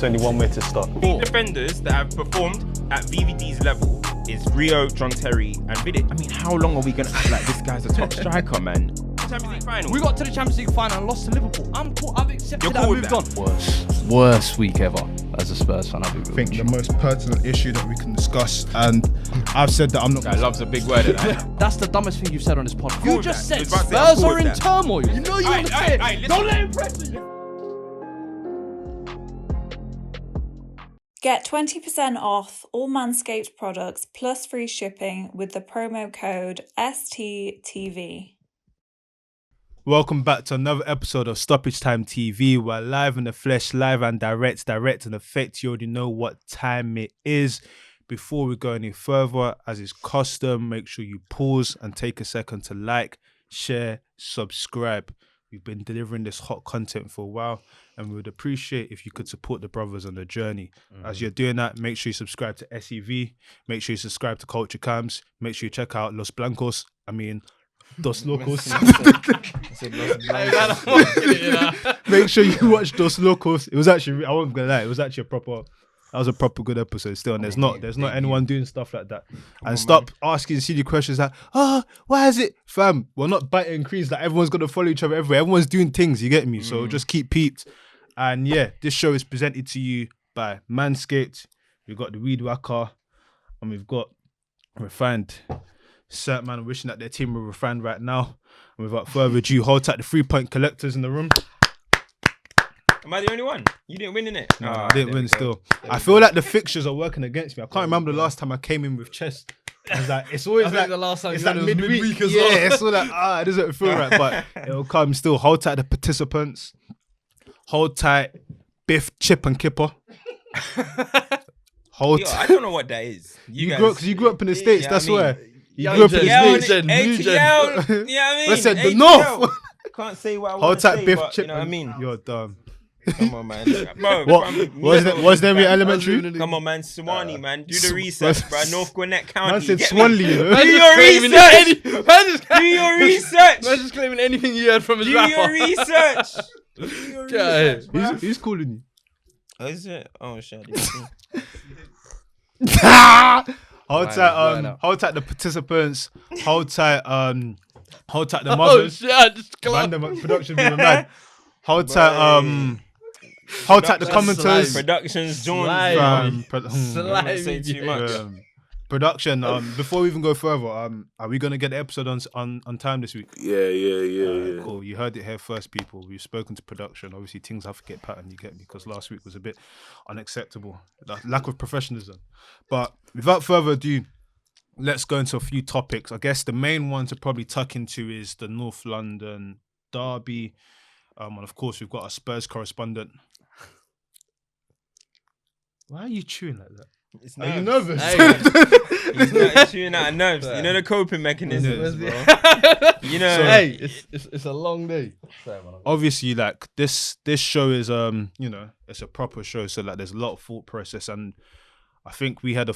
That's only one way to start. The defenders that have performed at VVD's level is Rio, John Terry, and Vidic. I mean, how long are we going to act like this guy's a top striker, man? Champions League final. We got to the Champions League final and lost to Liverpool. I'm cool. I've accepted that. I moved on. Worst week ever as a Spurs fan. I think the most pertinent issue that we can discuss, and I've said that I'm not. Guy loves a big word. That's the dumbest thing you've said on this pod. You just said Spurs are in turmoil. You know you want to say it. Don't let him press you. Get 20% off all Manscaped products plus free shipping with the promo code STTV. Welcome back to another episode of Stoppage Time TV. We're live in the flesh, live and direct in effect. You already know what time it is. Before we go any further, as is custom, make sure you pause and take a second to like, share, subscribe. We've been delivering this hot content for a while, and we would appreciate if you could support the brothers on the journey. As you're doing that, make sure you subscribe to SEV, make sure you subscribe to Culture Cams, make sure you check out Dos Locos. Make sure you watch Dos Locos. It was actually, I wasn't gonna lie, it was actually that was a proper good episode still, and there's not anyone doing stuff like that. And stop asking silly questions like, why is it, fam? We're not biting creams, like everyone's gonna follow each other everywhere. Everyone's doing things, you get me? So just keep peeped. And yeah, this show is presented to you by Manscaped. We've got the Weed Whacker, and we've got Refined. Certain man wishing that their team were refined right now. And without further ado, hold tight the 3-point collectors in the room. Am I the only one? You didn't win, innit? No, I didn't win still. I feel like the fixtures are working against me. I can't remember the last time I came in with chest. I was like, it's always like the last time it's you like said it was midweek as well. Yeah, it's all like, it doesn't feel right, but it'll come still. Hold tight the participants. Hold tight Biff, Chip and Kipper. Hold tight. I don't know what that is. You grew up in the States, that's why. You grew up in the States. Yeah, I mean. Listen, the North. Can't say what I want Hold to tight say, Biff, but Chip. you know what I mean? You're dumb. Come on, man. Bro, was there elementary? Come on, man. Swanee, man. Do the research, bro. North Gwinnett County. Man said Swanley, you know? Do your research. Do your research. Man just claiming anything you heard from his Do rapper. your research. Do your research, bro. Who's calling you? Oh, is it? Oh, shit. Hold tight the participants. Hold tight the Oh mothers. shit! I just Random production being mad. Hold tight the commenters. Productions joined. Slimy. Say too much. Production. Before we even go further, are we gonna get the episode on time this week? Yeah. Cool. You heard it here first, people. We've spoken to production. Obviously, things have to get patterned. You get me? Because last week was a bit unacceptable. Lack of professionalism. But without further ado, let's go into a few topics. I guess the main one to probably tuck into is the North London derby. And of course, we've got our Spurs correspondent. Why are you chewing like that? It's Are you nerves. nervous? He's chewing out of nerves. You know the coping mechanisms, bro. You know. So, Hey, it's a long day. Obviously, like this show is it's a proper show, so like there's a lot of thought process, and I think we had a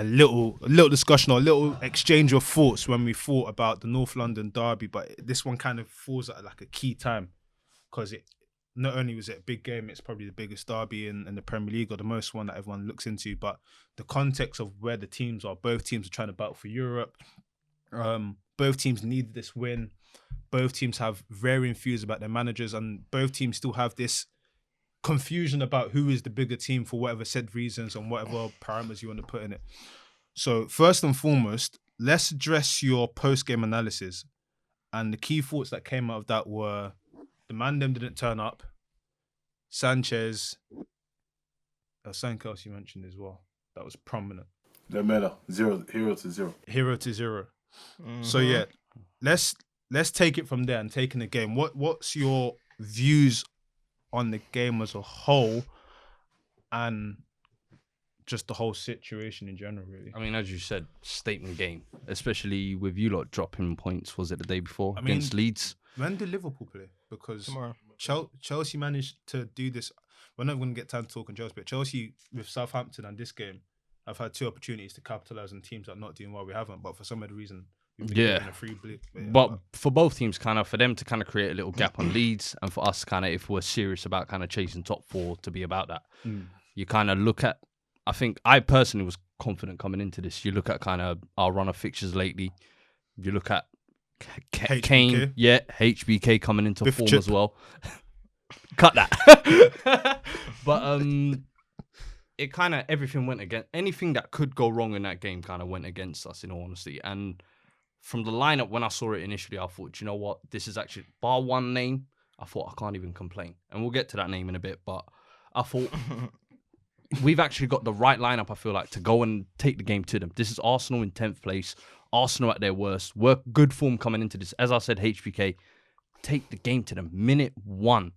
little discussion or a little exchange of thoughts when we thought about the North London derby, but this one kind of falls at like a key time because it not only was it a big game, it's probably the biggest derby in the Premier League, or the most one that everyone looks into, but the context of where the teams are, both teams are trying to battle for Europe. Both teams need this win. Both teams have varying views about their managers, and both teams still have this confusion about who is the bigger team for whatever said reasons and whatever parameters you want to put in it. So first and foremost, let's address your post-game analysis. And the key thoughts that came out of that were the man them didn't turn up. Sanchez. Something else you mentioned as well. That was prominent. No matter. 0 to 0. Hero to 0. So yeah, let's take it from there and taking the game. What's your views on the game as a whole and just the whole situation in general, really? I mean, as you said, statement game, especially with you lot dropping points. Was it the day before against Leeds? When did Liverpool play? Because Tomorrow. Chelsea managed to do this. We're not going to get time to talk on Chelsea, but Chelsea with Southampton and this game, I've had 2 opportunities to capitalise on teams that are not doing well. We haven't, but for some other reason, We've been Yeah. getting a free blip. But for both teams, kind of, for them to kind of create a little gap on leads, and for us, kind of, if we're serious about kind of chasing top 4 to be about that, you kind of look at. I think I personally was confident coming into this. You look at kind of our run of fixtures lately. You look at Kane, yeah, HBK coming into form as well. Cut that. But it kind of everything went against anything that could go wrong in that game. Kind of went against us, in all honesty, and. From the lineup, when I saw it initially, I thought, you know what? This is actually, bar one name, I thought, I can't even complain. And we'll get to that name in a bit, but I thought we've actually got the right lineup, I feel like, to go and take the game to them. This is Arsenal in 10th place, Arsenal at their worst, work good form coming into this. As I said, HBK, take the game to them. Minute 1,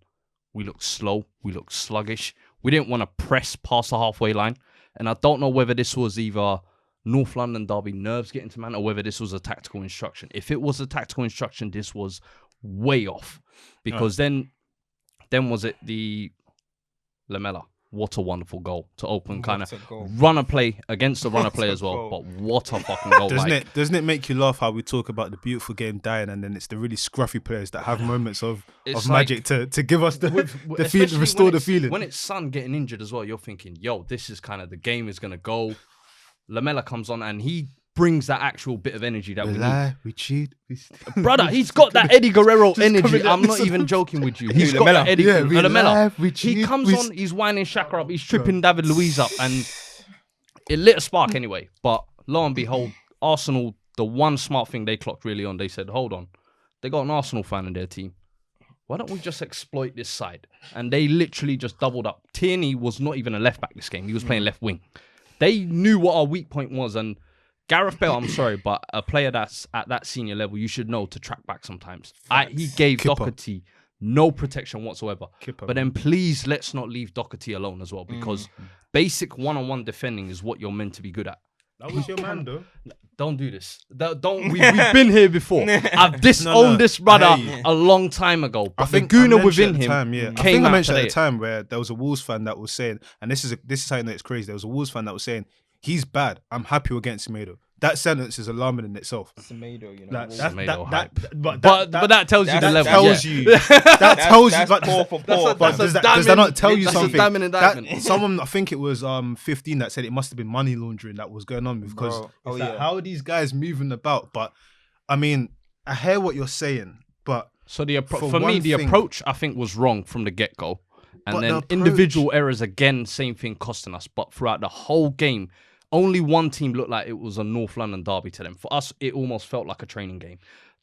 we looked slow, we looked sluggish. We didn't want to press past the halfway line. And I don't know whether this was either North London derby nerves getting to man, or whether this was a tactical instruction. If it was a tactical instruction, this was way off. Because then was it the Lamela? What a wonderful goal to open, kind of runner play against the runner play as well. But what a fucking goal! Doesn't it make you laugh how we talk about the beautiful game dying, and then it's the really scruffy players that have moments of magic to give us the feeling, restore the feeling. When it's Son getting injured as well, you're thinking, yo, this is kind of the game is gonna go. Lamela comes on and he brings that actual bit of energy that we need. We cheat. Brother, he's got that Eddie Guerrero energy. I'm not even joking with you. He's got that Eddie Lamela. He comes on, he's winding Xhaka up, he's tripping David Luiz up, and it lit a spark anyway. But lo and behold, Arsenal, the one smart thing they clocked really on, they said, hold on, they got an Arsenal fan in their team. Why don't we just exploit this side? And they literally just doubled up. Tierney was not even a left back this game. He was playing left wing. They knew what our weak point was, and Gareth Bale, I'm sorry, but a player that's at that senior level, you should know to track back sometimes. He gave Doherty no protection whatsoever. But then please, let's not leave Doherty alone as well, because basic one-on-one defending is what you're meant to be good at. That was your man, though. Don't do this. We've been here before. I've disowned this brother a long time ago. But I think the Gooner within him I think I mentioned at the time where there was a Wolves fan that was saying, and this is something that's crazy. There was a Wolves fan that was saying, he's bad. I'm happy against Semedo. That sentence is alarming in itself. Semedo, you know. But that tells you the level. That tells you. But does that not tell you something? Someone, I think it was 15, that said it must have been money laundering that was going on, because how are these guys moving about? But I mean, I hear what you're saying, but so the approach I think was wrong from the get go, and then individual errors again, same thing costing us. But throughout the whole game, only one team looked like it was a North London derby to them. For us, it almost felt like a training game.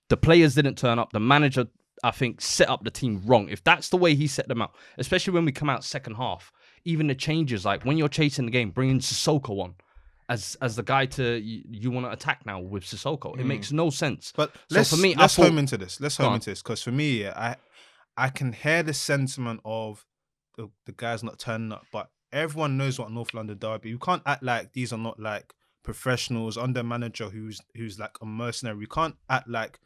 The players didn't turn up. The manager, I think, set up the team wrong. If that's the way he set them out, especially when we come out second half, even the changes, like when you're chasing the game, bringing Sissoko on as the guy you want to attack now with Sissoko. It makes no sense. But let's home into this. Because for me, I can hear the sentiment of the guys not turning up, but everyone knows what North London derby. You can't act like these are not like professionals under a manager who's like a mercenary. We can't act like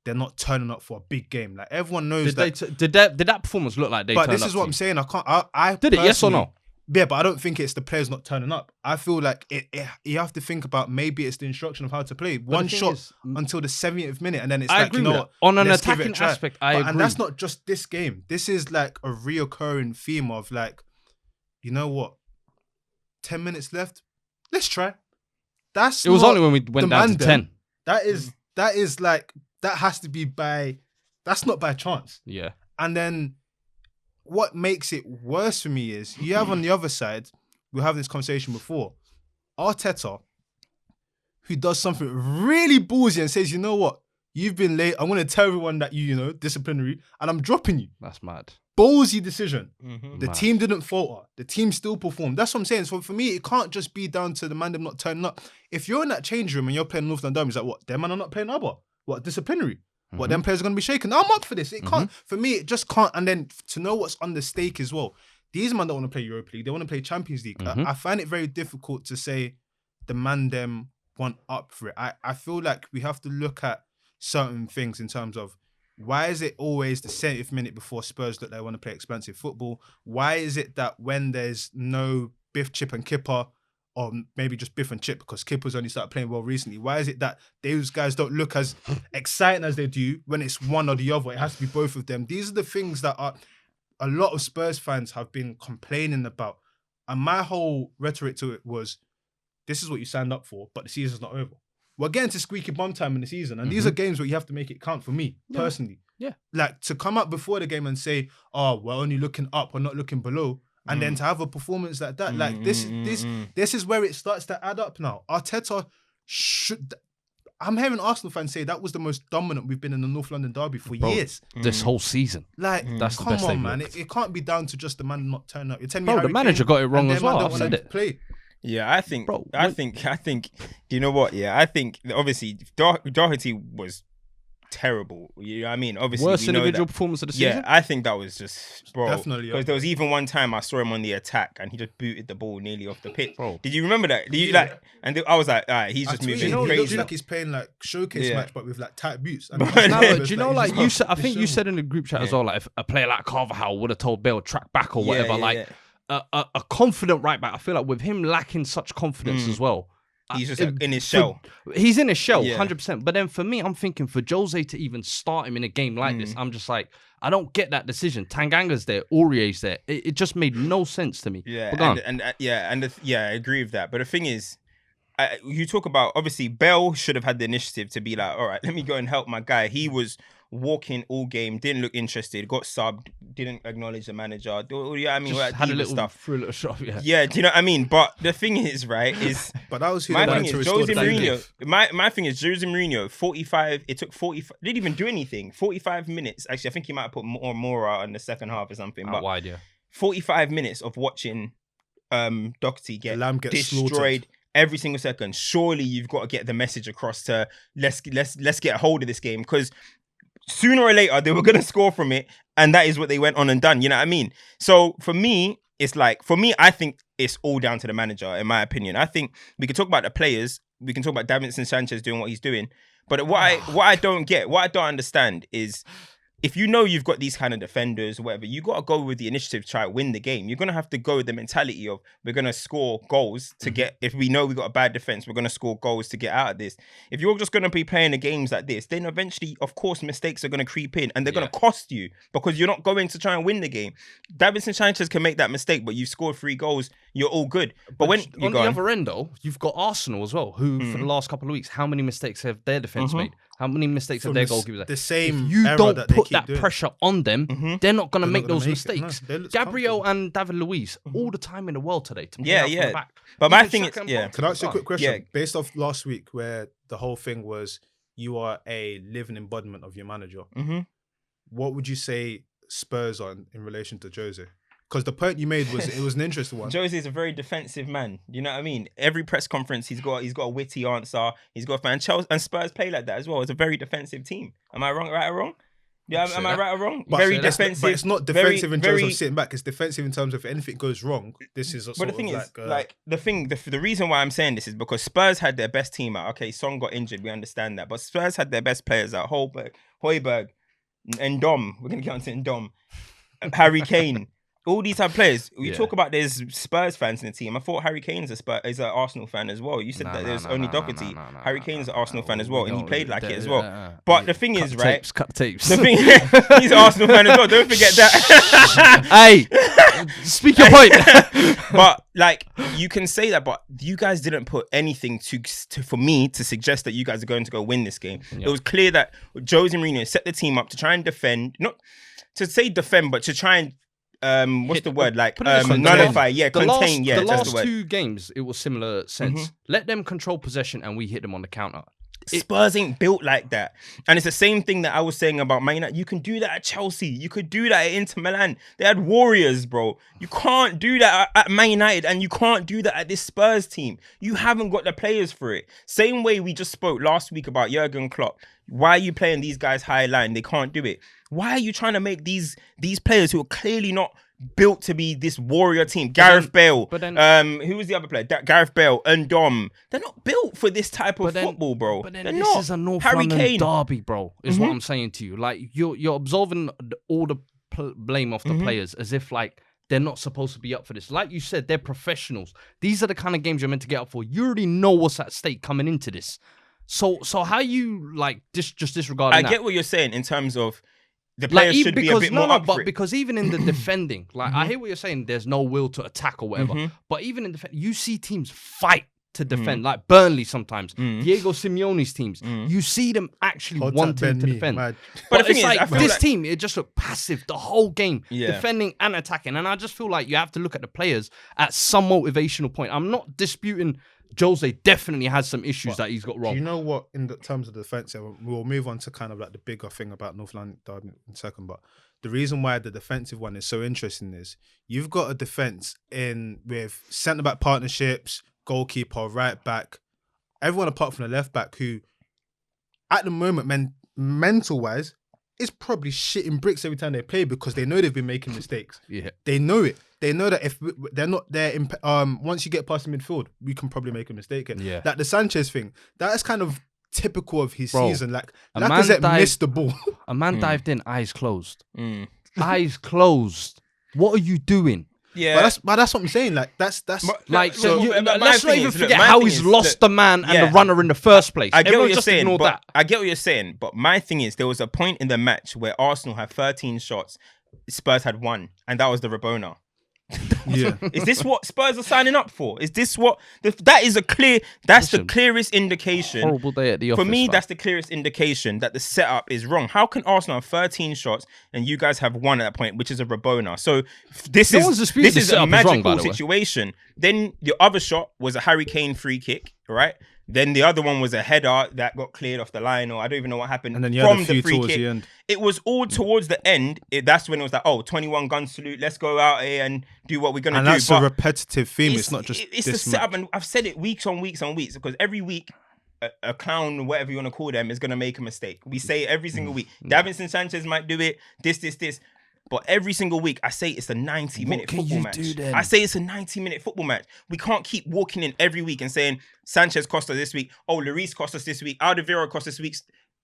they're not turning up for a big game. Like everyone knows that. Did that performance look like they turned up? But this is what I'm saying. I did it, yes or no? Yeah, but I don't think it's the players not turning up. I feel like you have to think about, maybe it's the instruction of how to play. One shot until the 70th minute, and then it's like, you know what, on an attacking aspect, I agree. And that's not just this game. This is like a reoccurring theme of like, you know what, 10 minutes left, let's try. It was only when we went down to 10. That is like, that has to be that's not by chance. Yeah. And then what makes it worse for me is, you have on the other side, we have this conversation before, Arteta, who does something really ballsy and says, you know what, you've been late, I'm going to tell everyone that you know, disciplinary, and I'm dropping you. That's mad. Ballsy decision. The team didn't falter. The team still performed. That's what I'm saying. So for me, it can't just be down to the man them not turning up. If you're in that change room and you're playing North London, it's like, what, them man are not playing Abba? What, disciplinary? What, them players are going to be shaken? I'm up for this. It can't. For me, it just can't. And then to know what's on the stake as well. These men don't want to play Europa League. They want to play Champions League. I find it very difficult to say the man them want up for it. I feel like we have to look at certain things in terms of, why is it always the 70th minute before Spurs look like they want to play expensive football? Why is it that when there's no biff, chip and kipper, or maybe just Biff and Chip because Kipper's only started playing well recently? Why is it that those guys don't look as exciting as they do when it's one or the other? It has to be both of them. These are the things that a lot of Spurs fans have been complaining about. And my whole rhetoric to it was, this is what you signed up for, but the season's not over. We're getting to squeaky bum time in the season. And these are games where you have to make it count for me, personally. Yeah. Like, to come up before the game and say, oh, we're only looking up, we're not looking below. And then to have a performance like that, like this is where it starts to add up now. Arteta should... I'm hearing Arsenal fans say that was the most dominant we've been in the North London derby for years. This whole season. Like, That's the come best on, they've man. looked. It can't be down to just the man not turning up. You're telling me Bro, Harry the manager Kane got it wrong and as them man well. don't I've want said him to it. play. Yeah, I think, Bro, I think, do you know what? Yeah, I think obviously Doherty was terrible. You know what I mean? Obviously, Worst we know individual that. performance of the season? Yeah, I think that was just, bro. Definitely, Because there was even one time I saw him on the attack and he just booted the ball nearly off the pitch. Bro. Did you remember that? Did you like? And I was like, all right, he's just moving He looks crazy. like he's playing like showcase Yeah. match, but with like tight boots. And But he's no, nervous, Do you know, like, he's you just said, I not think you disheveled. said in the group chat as well, like, if a player like Carvajal would have told Bale track back or Yeah, whatever, yeah, like, yeah. A confident right back, I feel like with him lacking such confidence as well. He's just in his shell. He's in his shell, Yeah. 100%. But then for me, I'm thinking for Jose to even start him in a game like this, I'm just like, I don't get that decision. Tanganga's there, Aurier's there. It just made no sense to me. Yeah, But go on. I agree with that. But the thing is, you talk about, obviously Bell should have had the initiative to be like, all right, let me go and help my guy. He was walking all game, didn't look interested, got subbed, didn't acknowledge the manager. Yeah, I mean, Just like, had a diva little, stuff. threw a little shot, yeah. Yeah, do you know what I mean? But the thing is, right, is But that was who my they thing wanted to is restore Jose the Mourinho. faith. My thing is Jose Mourinho. 45. It took 45. Didn't even do anything. 45 minutes. Actually, I think he might have put more on the second half or something. Out But wide, yeah. 45 minutes of watching Doherty get Lamb get destroyed slaughtered. every single second. Surely you've got to get the message across to let's get a hold of this game, because sooner or later they were gonna score from it, and that is what they went on and done. You know what I mean? So for me, it's like, I think it's all down to the manager, in my opinion. I think we can talk about the players, we can talk about Davinson Sanchez doing what he's doing, but what I don't understand is, if you know you've got these kind of defenders or whatever, you got to go with the initiative to try to win the game. You're going to have to go with the mentality of, we're going to score goals to get, if we know we got a bad defense, we're going to score goals to get out of this. If you're just going to be playing the games like this, then eventually, of course, mistakes are going to creep in and they're going to cost you, because you're not going to try and win the game. Davinson Sanchez can make that mistake, but you've scored 3 goals, you're all good. But when you on go the on, other end, though, you've got Arsenal as well, who for the last couple of weeks, how many mistakes have their defense made? How many mistakes have From their the goalkeepers made? the same If you error don't that they put keep that doing. pressure on them, they're not going to They're make not gonna those make it. mistakes. No, they look Gabriel comfortable. and David Luiz, all the time in the world today to play Yeah, out from yeah. the back. But my Even thing Xhaka is, and yeah. Partey. Can I ask you a quick question? Yeah. Based off last week, where the whole thing was you are a living embodiment of your manager, what would you say Spurs are in relation to Jose? Because the point you made was it was an interesting one. Jose is a very defensive man. You know what I mean? Every press conference, he's got a witty answer. He's got fan. Chelsea and Spurs play like that as well. It's a very defensive team. Am I wrong? Right or wrong? Yeah, am I right or wrong? But Very that's- defensive. But it's not defensive in terms very- of sitting back. It's defensive in terms of if anything goes wrong. This is a But sort the thing of is, like the reason why I'm saying this is because Spurs had their best team out. Okay, Son got injured, we understand that. But Spurs had their best players out. Højbjerg, Ndom. We're going to get on to Ndom. Harry Kane. All these type of players. You talk about there's Spurs fans in the team. I thought Harry Kane's is an Arsenal fan as well. You said that there's only Doherty. Harry Kane's an Arsenal fan as well, and he played like it as well. But the thing is, right? Cut tapes. The thing, he's an Arsenal fan as well. Don't forget that. Hey, speak your point. But like, you can say that, but you guys didn't put anything to for me to suggest that you guys are going to go win this game. It was clear that Jose Mourinho set the team up to try and defend, not to say defend, but to try and what's the word? Like nullify, contain. The That's last the word. 2 games, it was similar sense. Let them control possession and we hit them on the counter. Spurs ain't built like that. And it's the same thing that I was saying about Man United. You can do that at Chelsea. You could do that at Inter Milan. They had warriors, bro. You can't do that at Man United, and you can't do that at this Spurs team. You haven't got the players for it. Same way we just spoke last week about Jurgen Klopp. Why are you playing these guys high line? They can't do it. Why are you trying to make these players who are clearly not built to be this warrior team? Gareth Bale. but then- who was the other player? Gareth Bale and Dom. They're not built for this type of football, bro. But then They're this not. is a North Harry London Kane. derby, bro, is what I'm saying to you. Like, you're absolving all the blame off the players as if, like, they're not supposed to be up for this. Like you said, they're professionals. These are the kind of games you're meant to get up for. You already know what's at stake coming into this. So how you like just disregarding I that? get what you're saying in terms of the players should be a bit more up for it. Because even in the defending, like I hear what you're saying, there's no will to attack or whatever. But even in defense, you see teams fight to defend, like Burnley sometimes, Diego Simeone's teams. You see them actually wanting to defend. Mad. But the But thing it's is, I like feel this like- team, it just looked passive the whole game, Yeah. defending and attacking. And I just feel like you have to look at the players at some motivational point. I'm not disputing Jose definitely has some issues that he's got Do wrong. you know what, in the terms of the defense, we'll move on to kind of like the bigger thing about North London Derby in a second, but the reason why the defensive one is so interesting is you've got a defense in with centre-back partnerships, goalkeeper, right back, everyone apart from the left back who, at the moment, mental-wise, is probably shitting bricks every time they play because they know they've been making mistakes. Yeah. They know it. They know that if they're not there, once you get past the midfield, we can probably make a mistake. And Yeah. like the Sanchez thing, that is kind of typical of his Bro, season. Like a man Lacazette died- missed the ball. A man dived in, eyes closed. Eyes closed. What are you doing? Yeah. But that's what I'm saying. Like that's Like, So, so my let's not thing even is, look, forget my how thing he's is, lost look, the man and yeah. the runner in the first place. I get Everyone what you're just saying, ignored but that. I get what you're saying, but my thing is there was a point in the match where Arsenal had 13 shots, Spurs had 1, and that was the Rabona. yeah. Is this what Spurs are signing up for? Is this what that is a clear? That's Listen, the clearest indication. Horrible day at the For office. me, man. that's the clearest indication that the setup is wrong. How can Arsenal have 13 shots and you guys have 1 at that point, which is a Rabona? So this No one's disputing the is a setup is wrong, magical by the way. situation. Then the other shot was a Harry Kane free kick, right? Then the other one was a header that got cleared off the line, or I don't even know what happened And then you had from a the few free towards kick. the end. It was all towards the end. That's when it was like, oh, 21 gun salute. Let's go out here and do what we're gonna And do. that's a repetitive theme. It's not just it's the this setup, match. and I've said it weeks on weeks on weeks because every week a clown, whatever you want to call them, is gonna make a mistake. We say it every single week. Davinson Sanchez might do it. This. But every single week, I say it's a 90-minute can football you match. do then? I say it's a 90-minute football match. We can't keep walking in every week and saying Sanchez cost us this week. Oh, Lloris cost us this week. Alderweireld cost us this week.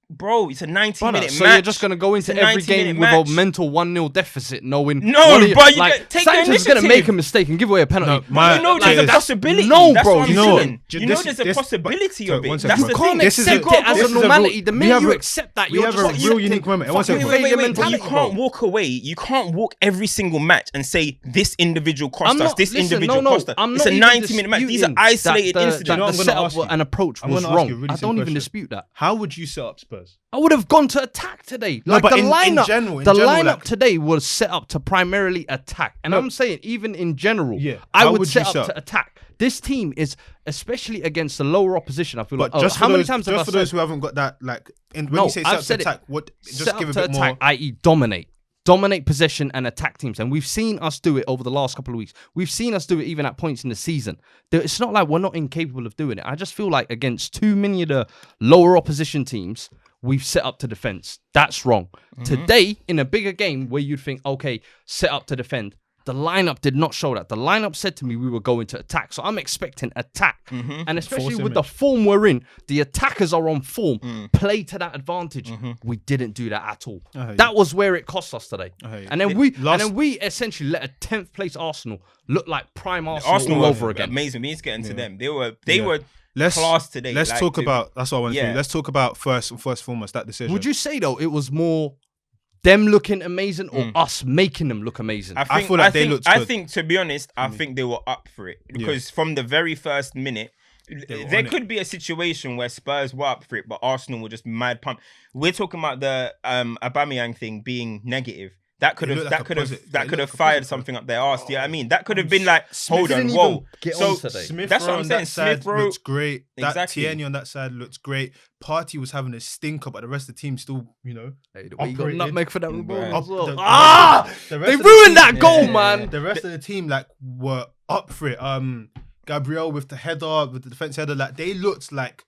Bro, it's a 90-minute So match. you're just gonna go into It's a every 90-minute game with match. a mental 1-0 deficit, knowing No, one of you- bro, you like gotta take the Sanchez is gonna initiative. make a mistake and give away a penalty. You know there's a Like, possibility. No, That's bro, what I'm you know saying. it. You know This- there's a this- possibility but- of it. one That's second. the You thing. can't This is accept a- it as this a is a real- normality. The we minute have you a- accept that, we you're have just a real accepting unique moment. One fucking second. failure But mentality, you can't bro. walk away. You can't walk every single match and say this individual cost I'm us, not- this listen, individual no, cost us. I'm It's not a even 90-minute match. These are disputing isolated that incidents. That know, I'm the gonna setup ask you- and approach I'm was gonna ask wrong. you a really I don't simple even question. dispute that. How would you set up Spurs? I would have gone to attack today. No, Like but the in lineup, general, the like- lineup today was set up to primarily attack. And I'm saying, even in general, Yeah. I How would would set you up set up? to attack. This team is, especially against the lower opposition, I feel But like, just how for many those, times have I just for said those who haven't got that, like, when No, you say I've set up said to it. attack, what? Just set give a up to bit attack, more. i.e. dominate possession and attack teams. And we've seen us do it over the last couple of weeks. We've seen us do it even at points in the season. It's not like we're not incapable of doing it. I just feel like against too many of the lower opposition teams, we've set up to defense. That's wrong. Today, in a bigger game where you'd think, okay, set up to defend, the lineup did not show that. The lineup said to me we were going to attack. So I'm expecting attack. And especially Force with the form we're in, the attackers are on form. Play to that advantage. We didn't do that at all. I hear you. That was where it cost us today. I hear you. And then Last- we essentially let a 10th place Arsenal look like prime Arsenal, Arsenal all were over again. amazing. We need to get into them. They were Let's class today. Let's like, talk they- about. That's what I want to Yeah. do. Let's talk about first and foremost that decision. Would you say though it was more them looking amazing or us making them look amazing? I feel like they think, looked I good. think, to be honest, I think they were up for it because from the very first minute, there on it. could be a situation where Spurs were up for it, but Arsenal were just mad pump. We're talking about the Aubameyang thing being negative. That could It have looked like a positive- that it could have looked like a fired positive. something up their arse. Do you know what I mean? That could have been like, hold on, didn't whoa. even get So on today. Smith that's what Rowe I'm on saying. that side Smith Rowe looks great. That Exactly. Tierney on that side looks great. Party was having a stinker, but the rest of the team still, Hey, the way you got operated. nutmeg for that Right. Ronaldo as well. The- the rest They of the ruined team- that goal, Yeah. man. The rest of the team like were up for it. Gabriel with the header, with the defense header, like they looked like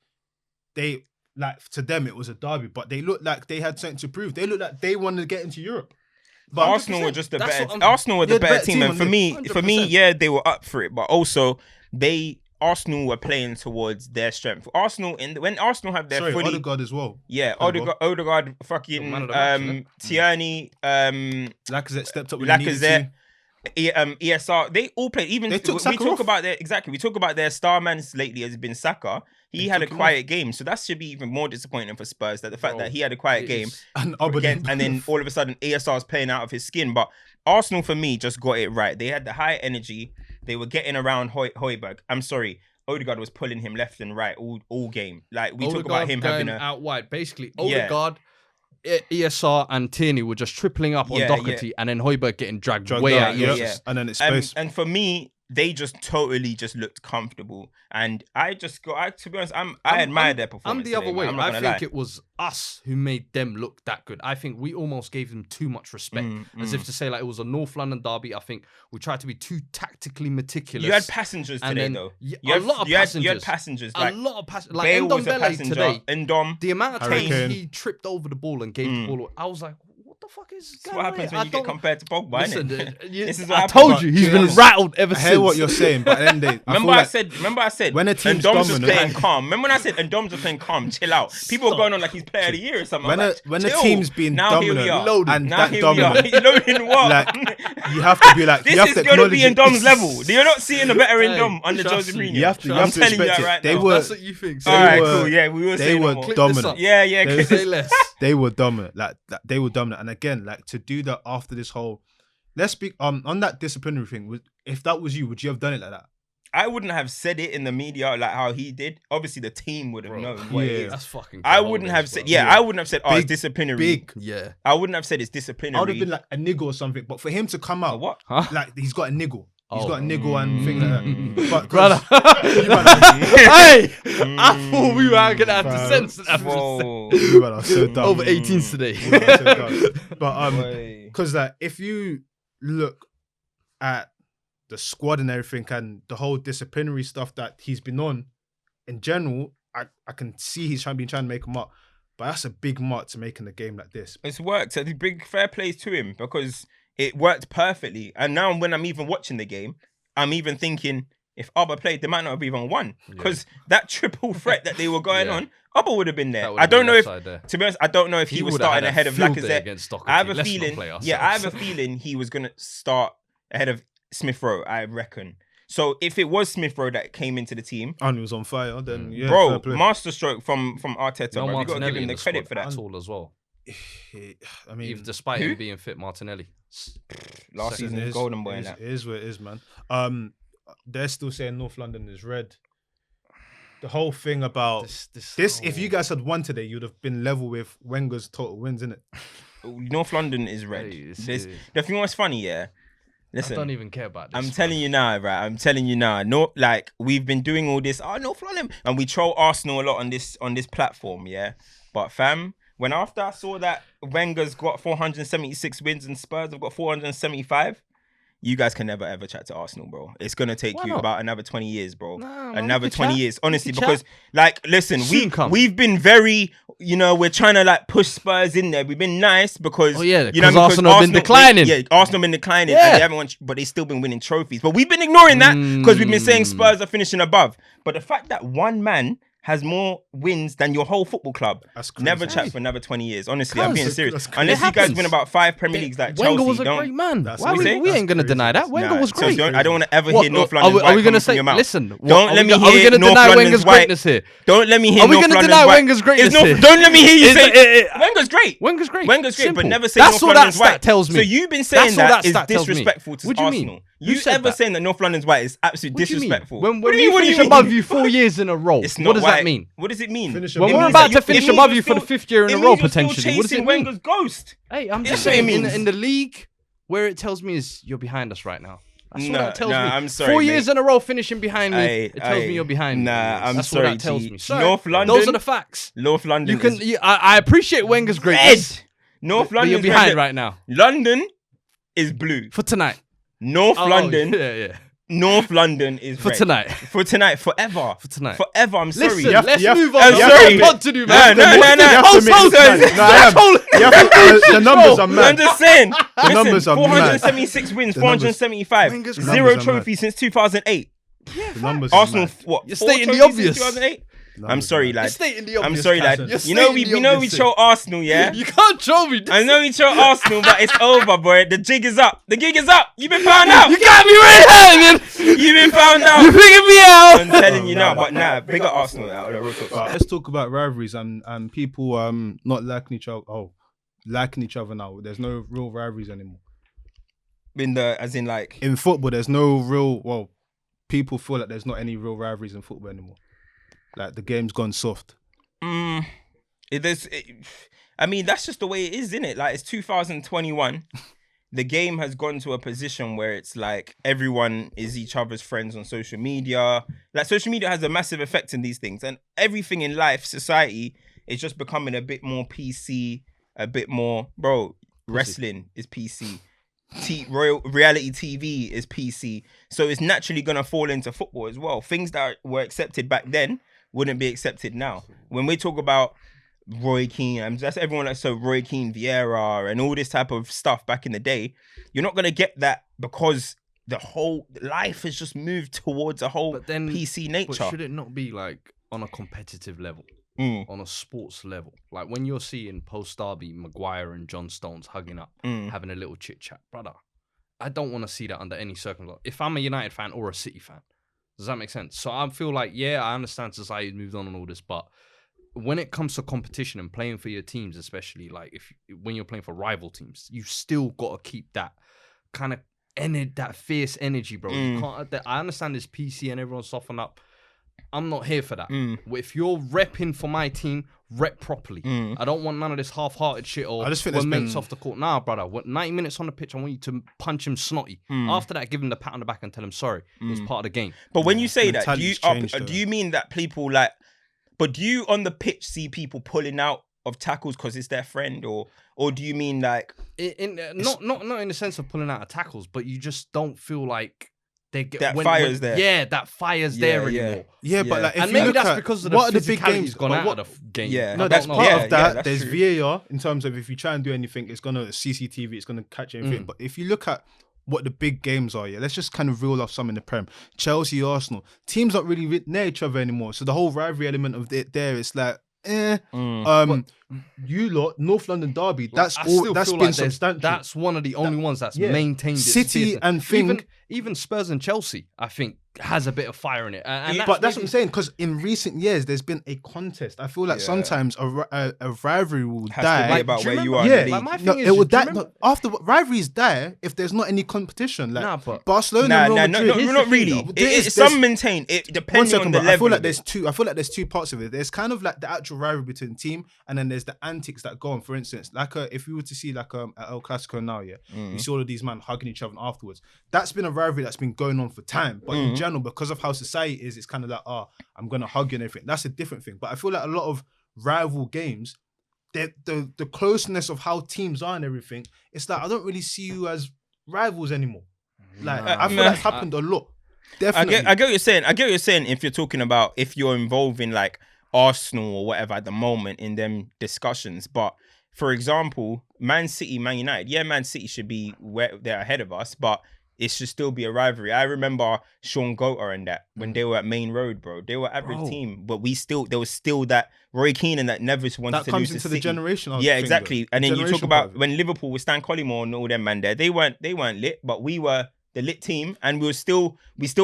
to them it was a derby, but they looked like they had something to prove. They looked like they wanted to get into Europe. But Arsenal were just the That's better. what I'm- Arsenal were the Yeah, better team, and on for the- me, 100%. yeah, they were up for it. But also, Arsenal were playing towards their strength. Arsenal when Arsenal have their Sorry, fully, Odegaard as well. yeah, Odegaard. Odegaard, fucking Man of the match, isn't it? Tierney, Lacazette stepped up when he needed Lacazette. to. ESR, they all played. Even They took we Saka talk off. about their We talk about their star man lately has been Saka. He had a quiet game, so that should be even more disappointing for Spurs. That the fact that he had a quiet game, And and then all of a sudden ESR is playing out of his skin. But Arsenal for me just got it right. They had the high energy. They were getting around Højbjerg. I'm sorry. Odegaard was pulling him left and right all game. Like we talk about him having out wide. Basically, Odegaard, ESR, and Tierney were just tripling up on Doherty, and then Højbjerg getting dragged way out. And then it's space. And for me, they just totally just looked comfortable. And I to be honest, I admire their performance. I'm the other way. I'm not I gonna think lie. it was us who made them look that good. I think we almost gave them too much respect, as if to say like it was a North London derby. I think we tried to be too tactically meticulous. You had passengers And today, then- though. Yeah, You had a lot of You passengers. had passengers. A Like, lot of passengers. Like Bale was a Ndombele passenger. today. Ndom. The amount of Harry times Kane. he tripped over the ball and gave the ball away, I was like, what the fuck is That's going what on happens here? when you get compared to Pogba, Listen, innit? This is I what happens. told you, he's been Yes. rattled ever I since. hear what you're saying, but then Remember I said when a team's Ndom's just dominant- playing calm. Remember when I said Ndom's just playing calm, chill out. People are going on like he's player of the year or something. when I'm a like, when a chill. team's being Now here we dominant are. Loaded. and Now that here we are. dominant, Loading what? like you have to be like This you have is to going to be in acknowledge Dom's it. level. You're not seeing a better in Hey, Dom under trust Jose me. Mourinho. You have to I'm telling you respect that it. right They now. were That's what you think. All right, were- cool. Yeah, we will they say no were more. Clip this dominant. up. Yeah, yeah. They- 'cause- Say less. They were dominant. Like they were dominant. And again, like to do that after this whole, let's speak on that disciplinary thing. If that was you, would you have done it like that? I wouldn't have said it in the media like how he did. Obviously, the team would have known what it Yeah. is. That's fucking. I wouldn't have said. Yeah, I wouldn't have said. Oh, it's Big- disciplinary. Big. Yeah. I wouldn't have said it's I disciplinary. would have been like a niggle or something. But for him to come out, what? like he's got a niggle. He's Oh. got a niggle and things like that. But Brother. you man, Hey, I thought we were gonna have to Fam. censor that. Whoa. you man are so dumb. Over 18s today. You man are so dumb. But Wait. because like if you look at the squad and everything and the whole disciplinary stuff that he's been on in general, I can see he's been trying to make him up, but that's a big mark to make in a game like this. It's worked. So the big fair plays to him because it worked perfectly. And now when I'm even watching the game, I'm even thinking if Abba played, they might not have even won because that triple threat that they were going on, Abba would have been there. That would I have don't been know if, offside there. to be honest, I don't know if he was would have starting had a ahead of field day Lacazette. against Doherty. I have a Let's not feeling, play I have ourselves. a feeling he was gonna start ahead of Smith Rowe. I reckon. So if it was Smith Rowe that came into the team, And he was on fire, then yeah, fair bro, play. masterstroke from Arteta. No bro. You got to give Martinelli him in the the credit squad for that. at all as well. I mean, Even despite Who? him being fit, Martinelli. Last Second season, it is- golden boy it in is- that. it is what it is, man. They're still saying North London is red. The whole thing about this, if you guys had won today, you'd have been level with Wenger's total wins, innit? North London is red. Hey, The thing was funny, yeah. I Listen, don't even care about this. I'm telling you now, right? I'm telling you now. No, like we've been doing all this. Oh, North London, and we troll Arsenal a lot on this platform, yeah. But fam, when after I saw that Wenger's got 476 wins and Spurs have got 475, you guys can never ever chat to Arsenal, bro. It's gonna take Why you not? about another 20 years, bro. Nah, man, Another we can 20 chat. years, honestly, We can because like, listen, Soon come. we've been very, we're trying to like push Spurs in there. We've been nice because Oh, yeah, you know, 'cause Arsenal have been declining. Yeah, Arsenal been declining, Yeah. and they haven't won, but they've still been winning trophies. But we've been ignoring that because we've been saying Spurs are finishing above. But the fact that one man has more wins than your whole football club, That's crazy. never chat for another 20 years. Honestly, I'm Cuz, being serious. that's crazy. Unless It you guys happens. win about 5 Premier Leagues like Wenger Chelsea, was a don't. great man. That's Why what we say. we ain't gonna That's deny that. crazy. Wenger Nah, was so great. I don't want to ever What, hear North are London's we white gonna coming say? from your mouth. Listen, Don't let me Are we hear gonna North deny London's Wenger's white. greatness here? Don't let me hear Are we North gonna London's deny white. Wenger's greatness It's not- here? Don't let me hear you Is say it- Wenger's great. Wenger's great. Wenger's great, but Simple. never say That's North all that London's stat white. tells me. So you've been saying That's all that is stat tells me. disrespectful to What do you mean? Arsenal. Who You said ever that? saying that North London's white is absolutely What do you mean? disrespectful? When What do we you- what do finish you above mean? you 4 years in a row, It's what not does white. that mean? What does it mean? Finish When above we're you. about to It finish means above you're you for the still- 5th year in it a means row, you're still potentially. What does it chasing mean? Wenger's ghost. Hey, I'm That's just what it saying, means. in the league, where it tells me is you're behind us right now. That's what that tells me. I'm sorry, 4 mate. years in a row finishing behind me, Aye, it tells me aye. you're behind me. Nah, I'm That's sorry, what that tells G. me. So, North London- those are the facts. North London You can. is I appreciate Wenger's red. greatness, North but London you're behind right now London is blue. for tonight. North London, yeah. North London is For red. tonight. For tonight, forever. For tonight. Forever. I'm sorry. Listen, You have- let's you have- move on. I'm I've sorry. got to do, No, man. no, no, no. You have to Oh, admit it's sorry. mad. No, I am. You have to- the numbers are I'm mad. just saying. Listen, numbers are mad. 476 wins, The numbers- 475. Wenger's Zero numbers are mad. trophies since 2008. The numbers are Arsenal, mad. what? You're 4 stating the trophies since obvious. 2008? I'm sorry, lad. You're stating the I'm obvious, sorry, lad. Tyson. You're You know stating the we know we obvious chose Arsenal, yeah. You can't troll me. I know we chose Arsenal, but it's over, boy. The jig is up. The gig is up. You've been found out. You got me right here. You've been found out. You figured me out. I'm telling you now, but nah, big up Arsenal out of the real talk. Let's talk about rivalries and people not liking each other. Oh, liking each other now. There's no real rivalries anymore. As in like In football, there's no real. Well, people feel like there's not any real rivalries in football anymore. Like the game's gone soft. I mean, that's just the way it is, isn't it? Like, it's 2021. The game has gone to a position where it's like everyone is each other's friends on social media. Like, social media has a massive effect in these things, and everything in life, society, is just becoming a bit more PC, a bit more, bro. Wrestling is PC. Reality TV is PC. So it's naturally gonna fall into football as well. Things that were accepted back then wouldn't be accepted now. When we talk about Roy Keane, and that's everyone that's so Roy Keane, Vieira, and all this type of stuff back in the day, you're not gonna get that because the whole life has just moved towards a whole PC nature. But should it not be like on a competitive level, on a sports level? Like when you're seeing post-Derby, Maguire and John Stones hugging up, having a little chit-chat, brother, I don't want to see that under any circumstance. If I'm a United fan or a City fan, does that make sense? So I feel like, yeah, I understand society's moved on and all this, but when it comes to competition and playing for your teams, especially like when you're playing for rival teams, you still got to keep that kind of that fierce energy, bro. You can't. I understand this PC and everyone soften up. I'm not here for that. If you're repping for my team, rep properly. I don't want none of this half-hearted shit or I just think we're mates off the court. Nah, brother. 90 minutes on the pitch, I want you to punch him snotty. After that, give him the pat on the back and tell him sorry. It's part of the game. But when you say that, Mentality's changed, do you mean that people like? But do you on the pitch see people pulling out of tackles because it's their friend, or do you mean like not in the sense of pulling out of tackles, but you just don't feel like they get that fire's there. Yeah, that fire's there anymore. Yeah, but like if And you maybe look that's at because of the what are the big physicality's games gone but out what- of the game. Yeah. No, I that's don't part know. of that. that's There's true. VAR in terms of if you try and do anything, it's gonna CCTV, it's gonna catch anything. But if you look at what the big games are, let's just kind of reel off some in the Prem. Chelsea, Arsenal, teams not really near each other anymore. So the whole rivalry element of it there, it's like, you lot, North London derby, that's I all. still That's feel been like substantial. that's one of the only ones that's maintained its City fierceness. and Thing. Even Spurs and Chelsea, I think, has a bit of fire in it. And But that's what I'm saying, because in recent years there's been a contest. I feel like sometimes a rivalry will Has die. to be about do you where you remember- are. in the Yeah, Like, my league. no, thing it is, will do you die. remember- No, after rivalries die if there's not any competition. Like Nah, but- Barcelona, Nah, Real no, Madrid. no, not really. Some maintain it One depending second, on the bro. level. I feel like of there's it. two. I feel like there's two parts of it. There's kind of like the actual rivalry between the team, and then there's the antics that go on. For instance, like if we were to see like at El Clasico now, you see all of these men hugging each other afterwards. That's been a rivalry that's been going on for time. But in general, because of how society is, it's kind of like, I'm gonna hug you and everything. That's a different thing. But I feel like a lot of rival games, the closeness of how teams are and everything, it's like I don't really see you as rivals anymore. Like I feel that's happened a lot. Definitely. I get what you're saying. I get what you're saying if you're talking about if you're involving like Arsenal or whatever at the moment in them discussions. But for example, Man City, Man United, Man City should be where they're ahead of us, but it should still be a rivalry. I remember Sean Goater and that when they were at Main Road, bro. They were average team, but there was still that Roy Keane and that Nevis wanted That to comes lose into to the City. generational Yeah, thing, exactly. though. And then you talk Generational part about of it. when Liverpool with Stan Collymore and all them man there, they weren't lit, but we were the lit team, and we still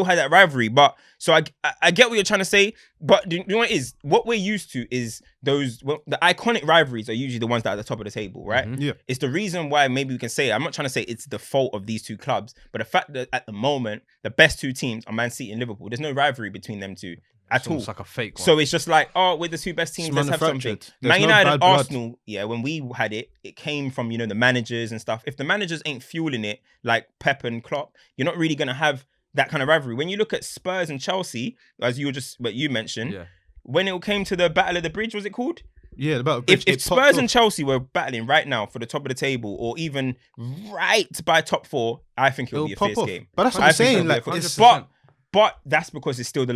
had that rivalry. But so I get what you're trying to say, but you know what it is? What we're used to is the iconic rivalries are usually the ones that are at the top of the table, right? Yeah. It's the reason why maybe we can say, I'm not trying to say it's the fault of these two clubs, but the fact that at the moment, the best two teams are Man City and Liverpool. There's no rivalry between them two at all. It's like a fake one. So it's just like, we're the two best teams. It's Let's have something. manufactured. Man There's no United bad and blood. Arsenal, when we had it came from, the managers and stuff. If the managers ain't fueling it like Pep and Klopp, you're not really going to have that kind of rivalry. When you look at Spurs and Chelsea, as you mentioned, when it came to the Battle of the Bridge, was it called? Yeah, about If Spurs and Chelsea were battling right now for the top of the table, or even right by top 4, I think it'll be a pop fierce off. game. But that's what I I'm think saying. it'll be a Like, fierce- it's, but that's because it's still the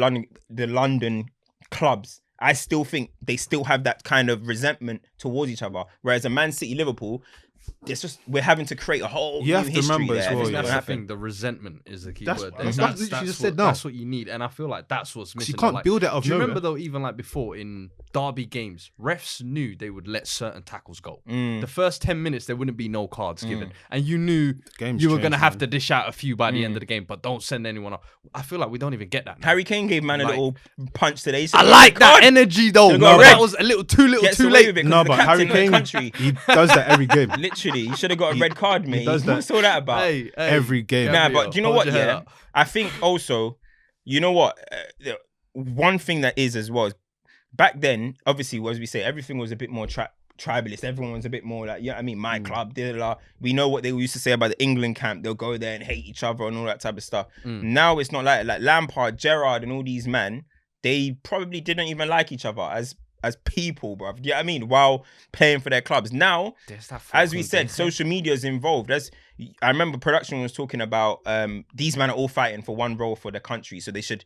London clubs. I still think they still have that kind of resentment towards each other. Whereas a Man City Liverpool, we're having to create a whole You new have to history remember as there. well, It's not That's gonna the happen. thing. The resentment is the key That's- word. that's what you just said now. That's what you need, and I feel like that's what's missing. you can't Like, build it out of do you nowhere. remember though? Even like before in derby games, refs knew they would let certain tackles go. Mm. The first 10 minutes there wouldn't be no cards given, and you knew Game's you were gonna changed, have man. to dish out a few by the end of the game, but don't send anyone off. I feel like we don't even get that. Now. Harry Kane gave man a Like- little punch today. I like that energy though. Should've No, got that red. was a little too Gets too away late. with it 'cause No, the but captain Harry of the Kane, country. he does that every game. Literally, he should have got a red card, mate. does that. What's all that about? Hey, Every game. Nah, Gabriel, but do you know hold what? your head Yeah, up. I think also, you know what? One thing that is as well is back then, obviously, as we say, everything was a bit more tribalist. Everyone was a bit more like, I mean, my club, blah, blah, blah. We know what they used to say about the England camp. They'll go there and hate each other and all that type of stuff. Now it's not like Lampard, Gerrard, and all these men. They probably didn't even like each other as people, bruv. You know what I mean? While playing for their clubs. Now, as we said, social media is involved. I remember production was talking about these men are all fighting for one role for the country, so they should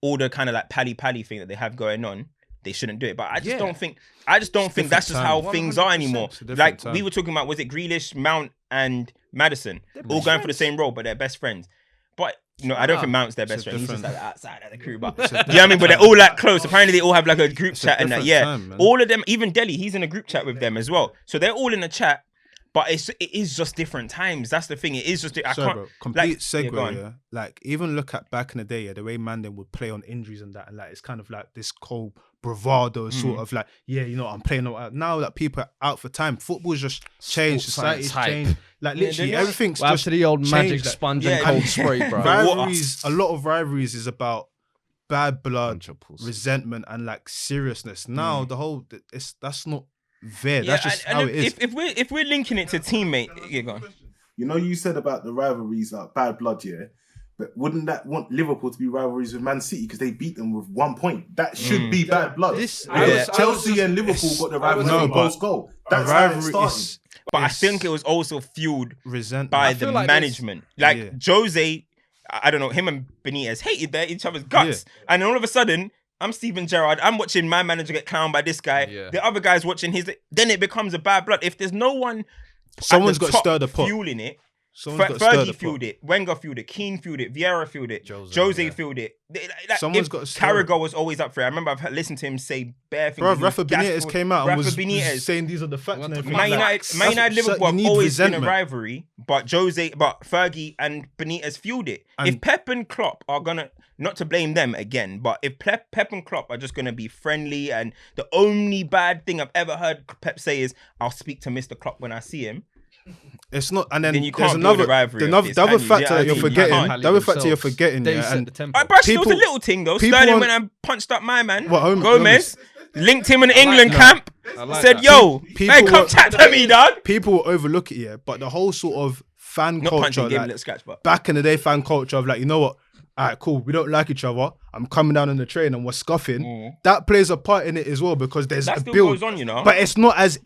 all the kind of like pally thing that they have going on. They shouldn't do it, but I just don't think. That's just how things are anymore. Like we were talking about, was it Grealish, Mount, and Maddison all going for the same role, but they're best friends. But I don't think Mount's their best friend. He's just like the outside of the crew. But you know what I mean? But they're all like close. Apparently, they all have like a group chat and that. different Yeah, time, man. all of them, even Delhi, he's in a group chat with them as well. So they're all in a chat. But it is just different times. That's the thing. It is just. I Sorry, can't. bro. Complete go segue. on. Yeah, like even look at back in the day, the way Mandem would play on injuries and that, and like it's kind of like this cold bravado sort of like, I'm playing out. Now that people are out for time, football's just changed, Sports society's science hype. changed. Like literally they're not- everything's Well, just after the old changed, magic like, sponge Yeah, and cold spray, bro. rivalries. A lot of rivalries is about bad blood, Bunch of pussy. resentment, and like seriousness. Now the whole that's not there. Yeah, That's just and how it is. if we're linking it to teammate, go on. You know, you said about the rivalries, like bad blood, yeah. But wouldn't that want Liverpool to be rivalries with Man City because they beat them with 1 point? That should be bad blood. Chelsea and Liverpool got the rivalry No, from but post goal. That's a how it rivalry started. is. But I think it was also fueled resentment by feel the like management. Like Yeah. Jose, I don't know, him and Benitez hated each other's guts. And then all of a sudden, I'm Steven Gerrard. I'm watching my manager get clowned by this guy. Yeah. The other guy's watching his. Then it becomes a bad blood. If there's no one, Someone's at the got to top stir the pot. fueling it. Someone's got to stir the Fergie pot. fueled it. Wenger fueled it. Keane fueled it. Vieira fueled it. Jose fueled it. Someone's If got to stir it. Carragher was always up for it. I remember I've listened to him say bare things. Bro, He Rafa was gassed Benitez for- came out and Rafa was Benitez. saying these are the facts and everything. Man Like, United, Liverpool you need have always been a resentment. rivalry, but Fergie and Benitez fueled it. And- If Pep and Klopp are gonna, not to blame them again, but if Pep and Klopp are just gonna be friendly, and the only bad thing I've ever heard Pep say is, "I'll speak to Mr. Klopp when I see him." It's not, and then Then you there's can't build another, a rivalry the of other, this, the other can you? factor Yeah, that I you're mean, you forgetting. can't. The other factor you're forgetting, They yeah, set and the tempo. Alright, Brashfield's People- a little thing though. people Sterling want- when I punched up my man, What, Gomez, linked him in the England that. camp, I like said, that. "Yo, People hey, come were- chat to me, dog." people will overlook it, yeah. But the whole sort of fan Not culture, punching, gave him a like, little scratch, but back in the day, fan culture of like, you know what? All right, cool. We don't like each other. I'm coming down on the train and we're scuffing. That plays a part in it as well because there's that a still build. goes on, you know. But it's not as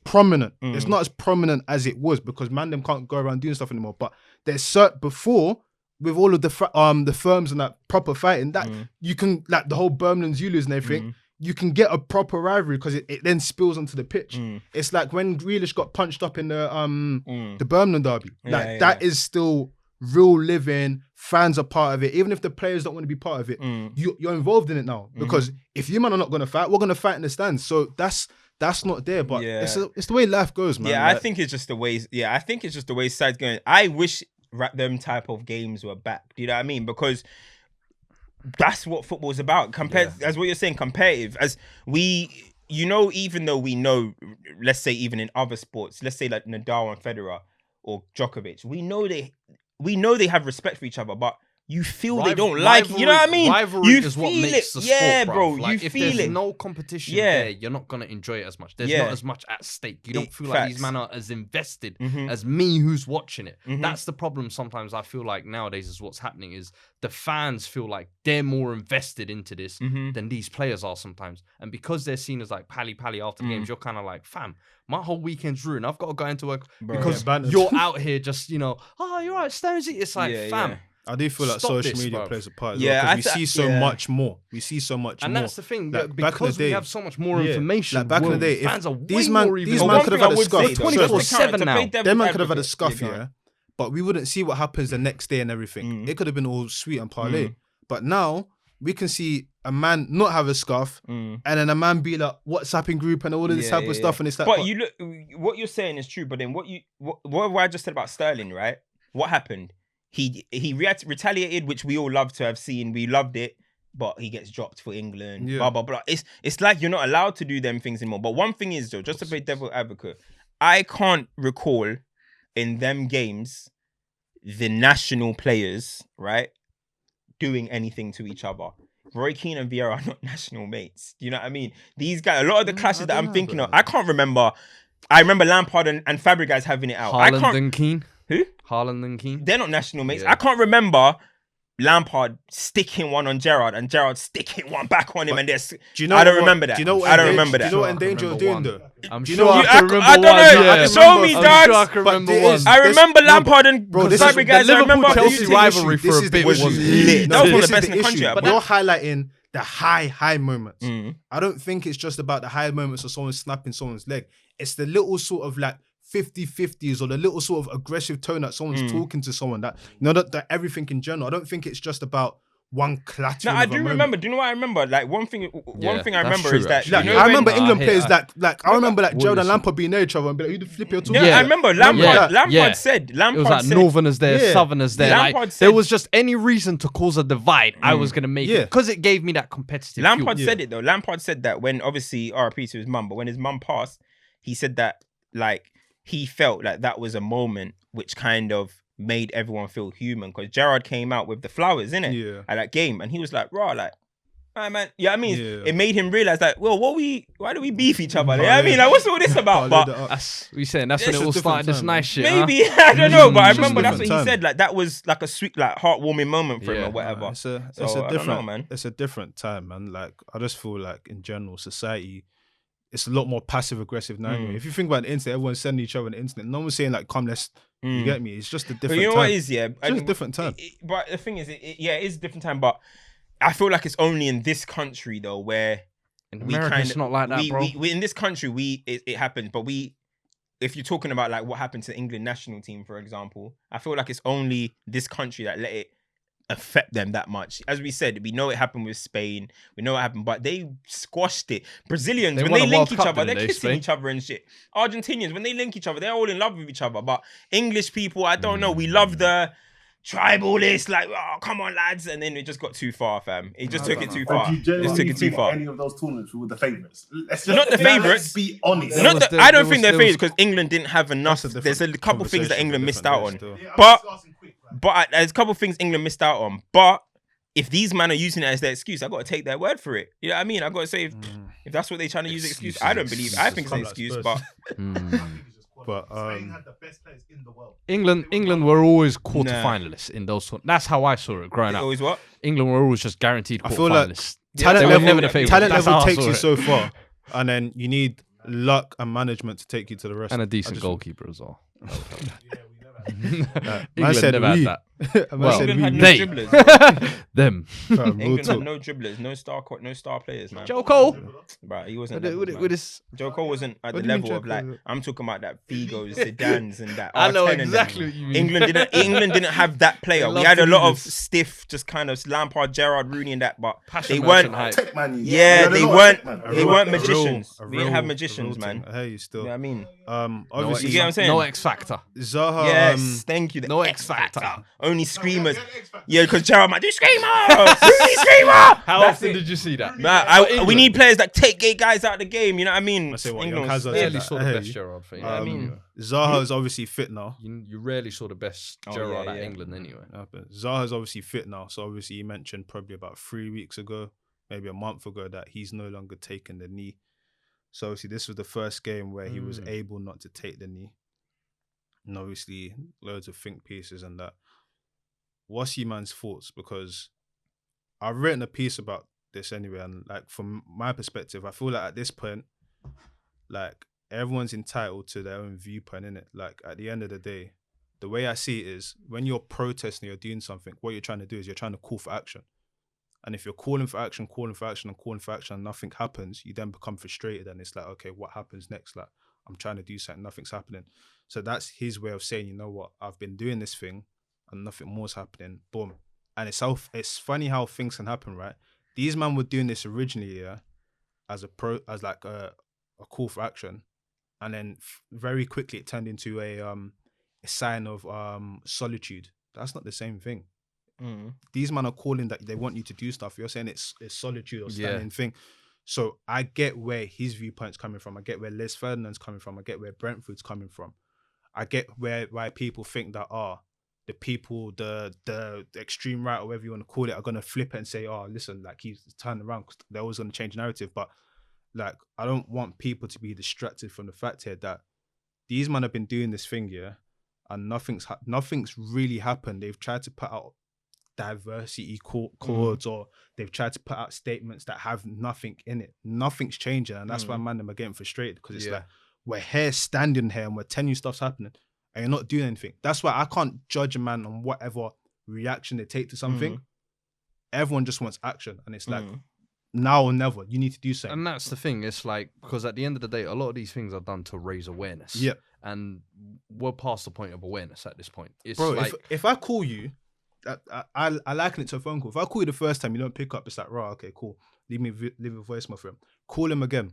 prominent. It's not as prominent as it was because man them can't go around doing stuff anymore. But there's before with all of the firms and that proper fighting that you can, like the whole Birmingham Zulus and everything. You can get a proper rivalry because it then spills onto the pitch. It's like when Grealish got punched up in the Birmingham derby. Like that is still real living. Fans are part of it. Even if the players don't want to be part of it, you're involved in it now. Because if you man are not going to fight, we're going to fight in the stands. So that's not there. But it's the way life goes, man. Yeah, Like, I think it's just the way. Yeah, I think it's just the way sides going. I wish them type of games were back. Do you know what I mean? Because that's what football's about. Compared, as what you're saying, competitive. As we, even though we know, let's say even in other sports, let's say like Nadal and Federer or Djokovic, we know they have respect for each other, but you feel they don't like it. You know what I mean? Rivalry you is what feel makes it. the Yeah, sport, bro. Like, You if feel there's it. no competition Yeah. there, you're not gonna enjoy it as much. There's Yeah. not as much at stake. You don't feel like Facts. these men are as invested as me who's watching it. Mhm. That's the problem. Sometimes I feel like nowadays is what's happening is the fans feel like they're more invested into this than these players are sometimes. And because they're seen as like pally after the games, you're kind of like, fam, my whole weekend's ruined. I've got to go into work because Yeah, banners. you're out here just, oh, you're right, Stonesy. It's like, Yeah, fam. yeah. I do feel like Stop social this, media bruv. plays a part as Yeah, well, because we see so yeah. much more. We see so much And more. that's the thing, Like, that back in the because we day- have so much more information. Like back in the day, if fans are these way man, more these even. man One could have thing had I a would scuff. say, though, just to 24/7 counter- to now. play devil's Them man could have had a advocate- scuff, go on. yeah. But we wouldn't see what happens the next day and everything. It could have been all sweet and parlay. But now we can see a man not have a scuff, and then a man be like WhatsApping group and all of this type of stuff, and it's like. But you look, what you're saying is true. But then what I just said about Sterling, right? What happened? He retaliated, which we all love to have seen. We loved it, but he gets dropped for England. Yeah. Blah blah blah. It's like you're not allowed to do them things anymore. But one thing is though, just to play devil advocate, I can't recall in them games the national players, right, doing anything to each other. Roy Keane and Vieira are not national mates. Do you know what I mean? These guys, a lot of the clashes that I'm thinking of, I can't remember. I remember Lampard and Fabregas having it out. Haaland and Keane. Who? Haaland and Keane. They're not national mates. Yeah. I can't remember Lampard sticking one on Gerrard and Gerrard sticking one back on him. And there's, I don't remember that. Do you know what I don't remember Do that. you know what Endanger are doing though? I'm Do you sure know I what- can remember I don't know. one, yeah. Show me, I'm dog. sure I can But remember there one. is- I remember no, Lampard and bro, this is- Fabregas. the I Liverpool remember Chelsea rivalry for a bit was was lit. lit. That was one of This the best is in the country. issue. But You're highlighting the high moments. I don't think it's just about the high moments of someone snapping someone's leg. It's the little sort of like 50-50s or the little sort of aggressive tone that someone's talking to someone, that that everything in general. I don't think it's just about one clatter. No, I do remember. Do you know what I remember? Like one thing I that's remember true, is that actually. you know I remember when- England I players hate- that I remember like Gerrard and Wilson. Lampard being near each other and be like, "Who the flip you're talking Yeah, about?" I remember Lampard. Yeah. Lampard Yeah. said. It Lampard was like said, Northerners there, Yeah. Southerners there. Lampard Like, said- there was just any reason to cause a divide. I was gonna make Yeah. it because it gave me that competitive. Lampard fuel. said it though. Lampard said that when obviously RP to his mum, but when his mum passed, he said that like he felt like that was a moment which kind of made everyone feel human, because Gerrard came out with the flowers in it at that game, and he was like, "Raw, like, alright, man." Yeah, I mean, it made him realize like, well, why do we beef each other? Like, I mean, like, what's all this about? But That's we saying. That's when It's it a all different started. This time, nice shit. maybe I don't know, but I It's just a remember that's what different he time. said. Like that was like a sweet, like heartwarming moment for him Yeah. or whatever. It's a So, I don't different know, man. It's a different time, man. Like I just feel like in general society, it's a lot more passive aggressive now. Anyway. If you think about the internet, everyone's sending each other on the internet. No one's saying like, "Come, let's." You get me? It's just a different. But you know time. what it is, yeah? It's just a different time. But the thing is, it is a different time. But I feel like it's only in this country though where In we America, kind it's not like that, bro. we in this country it happens. But if you're talking about like what happened to the England national team, for example, I feel like it's only this country that let it affect them that much. As we said, we know it happened with Spain. We know it happened, but they squashed it. Brazilians, They when won they a link World each Cup, other, they're didn't they, kissing Spain? each other and shit. Argentinians, when they link each other, they're all in love with each other. But English people, I don't know. We love the tribalist, like, oh, come on, lads. And then it just got too far, fam. It just took it too far. Do you Just genuinely took it too think far. any of those tournaments were the favourites? Let's just Not the favourites. Let's be honest. There Not was that the- I don't there think was- they're there favourites was- because England didn't have enough. That's a There's a different couple things that conversation for England a missed different out on. day still. But there's a couple things England missed out on. But if these men are using it as their excuse, I got to take their word for it. You know what I mean? I got to say, if that's what they're trying to use as excuse, I don't believe it. I think it's an excuse, but But Spain had the best players in the world. England were always Nah. quarterfinalists in those. That's how I saw it growing up. always what? England were always just guaranteed I feel like quarterfinalists. talent they were level, never the favourites. talent That's level how I takes saw you it. so far, and then you need luck and management to take you to the rest. And a I decent just- goalkeeper as well. Man England said never had we. that. Man Well, said England we. had no They- dribblers. Them. Fam, real England talk. had no dribblers, no star players, man. Joe Cole. Right, he wasn't. With levels, man. his, Joe Cole wasn't at What the do you mean level Joe of like Cole? I'm talking about that Figos, Zidanes, and that. I know R10 and that. exactly what you mean. England didn't have that player. We love had to a do lot of this. stiff, just kind of Lampard, Gerrard, Rooney, and that, but Passion they weren't. merchant hype. Tech man, Yeah, they weren't. Man. They weren't A magicians. real- We didn't have a magicians, real man. thing. I hear you still. You know what I mean? Obviously, You get what I'm saying? No X Factor. Zaha. Yes, thank you. The no X Factor. Only screamers. Yeah, because Gerrard might do screamer. Rooney screamer. How That's often it. did you see that? Nah, we England. need players that take gay guys out of the game. You know what I mean? I say what, England young was- Hazard Rarely did saw that. the I best hear you. Gerrard thing. I mean, Zaha is obviously fit now. You rarely saw the best Oh, Gerrard yeah, at yeah. England anyway. But Zaha's obviously fit now. So obviously you mentioned probably about 3 weeks ago, maybe a month ago, that he's no longer taking the knee. So obviously this was the first game where he was able not to take the knee. And obviously loads of think pieces and that. What's your man's thoughts? Because I've written a piece about this anyway, and like from my perspective, I feel like at this point, like everyone's entitled to their own viewpoint, innit? Like at the end of the day, the way I see it is when you're protesting, you're doing something, what you're trying to do is you're trying to call for action. And if you're calling for action, and nothing happens, you then become frustrated and it's like, okay, what happens next? Like, I'm trying to do something, nothing's happening. So that's his way of saying, you know what, I've been doing this thing and nothing more's happening. Boom. And it's funny how things can happen, right? These men were doing this originally, yeah, as a call for action. And then very quickly it turned into a sign of solitude. That's not the same thing. These men are calling that they want you to do stuff. You're saying it's solitude or standing thing. So I get where his viewpoint's coming from. I get where Les Ferdinand's coming from. I get where Brentford's coming from. I get why people think that the people, the extreme right or whatever you want to call it, are gonna flip it and say, listen, like he's turned around because they're always gonna change narrative. But like I don't want people to be distracted from the fact here that these men have been doing this thing, yeah, and nothing's really happened. They've tried to put out diversity chords or they've tried to put out statements that have nothing in it. Nothing's changing, and that's why man them are getting frustrated because it's like we're here standing here and we're telling you stuff's happening and you're not doing anything. That's why I can't judge a man on whatever reaction they take to something. Everyone just wants action, and it's like now or never. You need to do something. And that's the thing. It's like, because at the end of the day, a lot of these things are done to raise awareness. Yeah. And we're past the point of awareness at this point. It's Bro, like, if I call you, I liken it to a phone call. If I call you the first time, you don't pick up, it's like, right, okay, cool. Leave a voice, my friend. Call him again.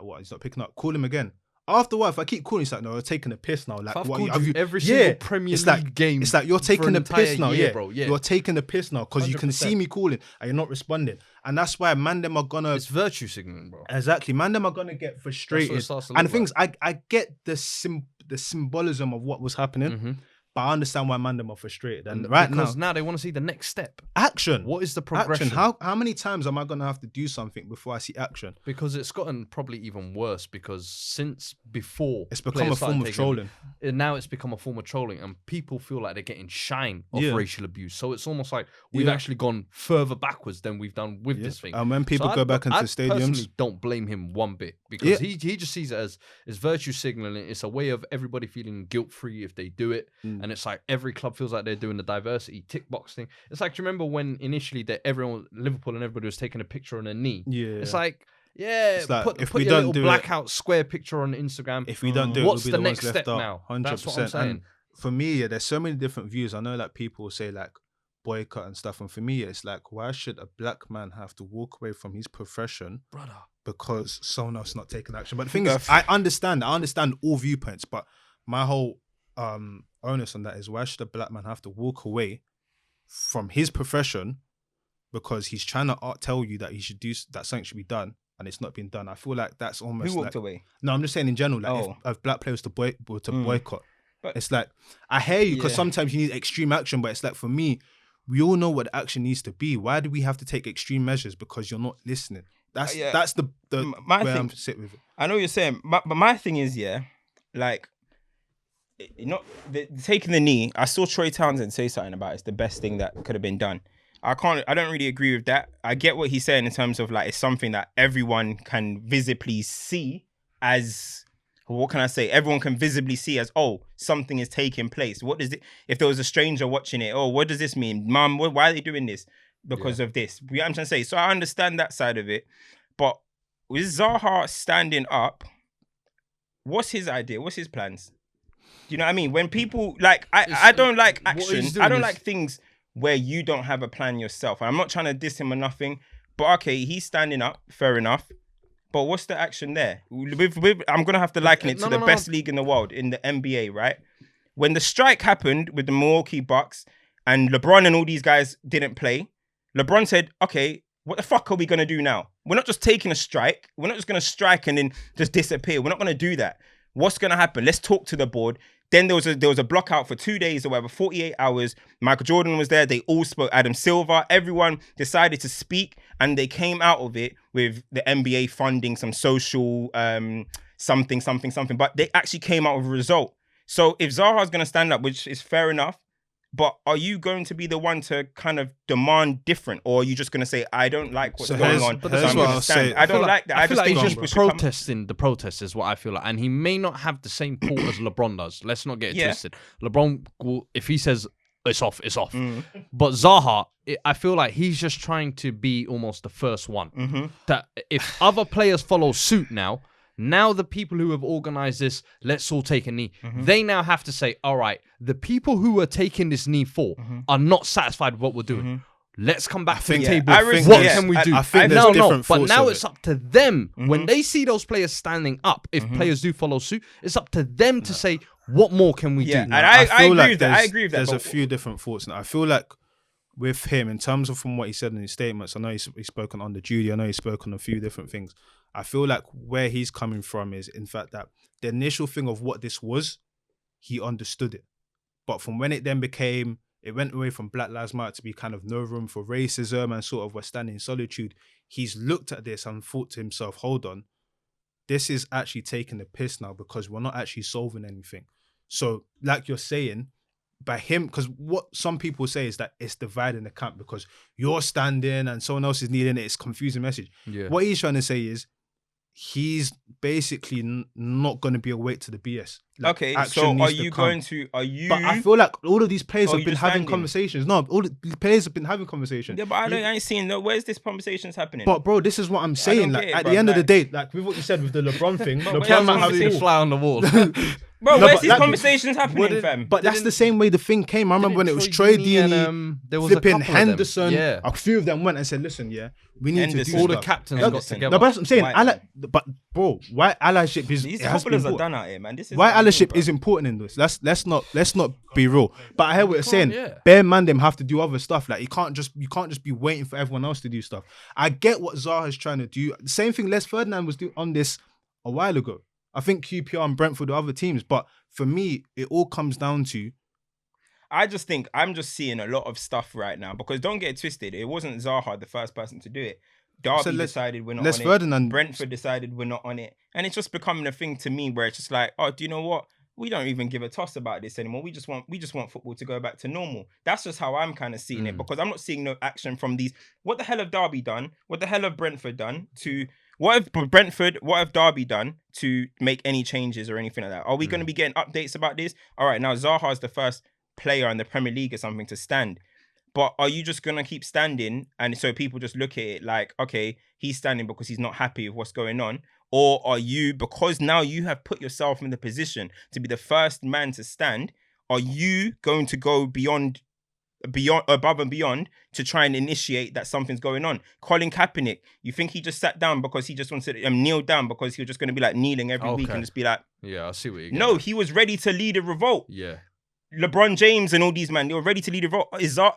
What? He's not picking up. Call him again. After what? If I keep calling, it's like, no, you're taking a piss now. Like, what? Have you every single Premier League game? It's like you're taking a piss now, bro. Yeah, you're taking a piss now because you can see me calling and you're not responding, and that's why man them are gonna. It's virtue signaling, bro. Exactly, man them are gonna get frustrated. And the things I get the symbolism of what was happening. But I understand why man them are frustrated. And right now they want to see the next step. Action. What is the progression? Action. How many times am I going to have to do something before I see action? Because it's gotten probably even worse because since before... It's become a form of trolling. Now it's become a form of trolling and people feel like they're getting shine of racial abuse. So it's almost like we've actually gone further backwards than we've done with this thing. And when people go back into stadiums... I personally don't blame him one bit because he just sees it as virtue signaling. It's a way of everybody feeling guilt-free if they do it. And it's like every club feels like they're doing the diversity tick box thing. It's like, do you remember when initially Liverpool and everybody was taking a picture on a knee? Yeah. It's like, it's like, put your little blackout square picture on Instagram. If we don't do it, what's we'll be the next step out, now? 100%. That's what I'm saying. And for me, there's so many different views. I know like people say like boycott and stuff. And for me, it's like, why should a black man have to walk away from his profession, brother, because someone else not taking action? But the thing is, I understand all viewpoints, but my whole onus on that is, why should a black man have to walk away from his profession because he's trying to tell you that he should do that, something should be done, and it's not being done? I feel like that's almost who walked away. No, I'm just saying in general, like if black players to boycott, but it's like, I hear you because sometimes you need extreme action, but it's like, for me, we all know what the action needs to be. Why do we have to take extreme measures because you're not listening? That's the my way thing, I'm sit with it. I know what you're saying, but my thing is, like, taking the knee. I saw Troy Townsend say something about it's the best thing that could have been done. I don't really agree with that. I get what he's saying in terms of like, it's something that everyone can visibly see as, what can I say? Everyone can visibly see as, something is taking place. What does it, if there was a stranger watching it, what does this mean? Mum, why are they doing this? Because of this. You know what I'm trying to say? So I understand that side of it. But with Zaha standing up, what's his idea? What's his plans? You know what I mean? When people like, I don't like action. I don't like things where you don't have a plan yourself. I'm not trying to diss him or nothing, but okay, he's standing up, fair enough. But what's the action there? I'm gonna have to liken it to the best league in the world, in the NBA, right? When the strike happened with the Milwaukee Bucks and LeBron and all these guys didn't play, LeBron said, okay, what the fuck are we gonna do now? We're not just taking a strike. We're not just gonna strike and then just disappear. We're not gonna do that. What's gonna happen? Let's talk to the board. Then there was a block out for 2 days or whatever, 48 hours. Michael Jordan was there. They all spoke. Adam Silver. Everyone decided to speak, and they came out of it with the NBA funding some social something. But they actually came out with a result. So if Zaha's going to stand up, which is fair enough, But are you going to be the one to kind of demand different, or are you just going to say, I don't like what's going on, so I'm going to stand? I don't like that. I feel like he's think just protesting the protest is what I feel like. And he may not have the same pull as LeBron does. Let's not get it twisted. LeBron, if he says it's off, it's off. But Zaha, I feel like he's just trying to be almost the first one. That if other players follow suit now the people who have organized this, let's all take a knee. They now have to say, all right, the people who are taking this knee for are not satisfied with what we're doing. Let's come back to the table. What can we do? I think there's different but now of it's up to them. When they see those players standing up, if players do follow suit, it's up to them to say, what more can we do? And I agree with that. I agree with that. There's a few different thoughts. Now, I feel like with him, in terms of from what he said in his statements, I know he's spoken on the Judy, I know he's spoken on a few different things. I feel like where he's coming from is, in fact, that the initial thing of what this was, he understood it. But from when it then became, it went away from Black Lives Matter to be kind of no room for racism and sort of we're standing in solitude. He's looked at this and thought to himself, hold on, this is actually taking the piss now because we're not actually solving anything. So like you're saying, by him, because what some people say is that it's dividing the camp because you're standing and someone else is needing it. It's a confusing message. What he's trying to say is, he's basically not going to be awake to the BS. Like, okay, so are you going to? Are you? But I feel like all of these players have been having conversations. No, all the players have been having conversations. Yeah, but I ain't seeing. No, where's this conversations happening? But bro, this is what I'm saying. Like at the end of the day, like with what you said with the LeBron thing, LeBron might have a fly on the wall. Bro, where's these conversations happening, fam? But that's the same way the thing came. I remember when it was Troy Deeney, flipping Henderson. A few of them went and said, "Listen, we need to do all stuff." the captains got together. No, but that's what I'm saying. But bro, why allyship is these couplers are done out here, man. This is why allyship is important in this. Let's not be real. But I hear what you're saying. Bare man, them have to do other stuff. Like you can't just be waiting for everyone else to do stuff. I get what Zaha is trying to do. The same thing Les Ferdinand was doing on this a while ago. I think QPR and Brentford are other teams, but for me, it all comes down to. I just think I'm just seeing a lot of stuff right now because don't get it twisted. It wasn't Zaha the first person to do it. Derby decided we're not on it. Brentford decided we're not on it. And it's just becoming a thing to me where it's just like, oh, do you know what? We don't even give a toss about this anymore. We just want football to go back to normal. That's just how I'm kind of seeing it because I'm not seeing no action from these. What the hell have Derby done? What the hell have Brentford done to... what have Derby done to make any changes or anything like that? Are we going to be getting updates about this? All right, now Zaha is the first player in the Premier League or something to stand. But are you just going to keep standing and so people just look at it like, okay, he's standing because he's not happy with what's going on? Or are you, because now you have put yourself in the position to be the first man to stand, are you going to go above and beyond to try and initiate that something's going on? Colin Kaepernick, you think he just sat down because he just wanted to kneel down because he was just going to be like kneeling every week and just be like... Yeah, I see what you're getting. No, he was ready to lead a revolt. Yeah. LeBron James and all these man, they were ready to lead a revolt.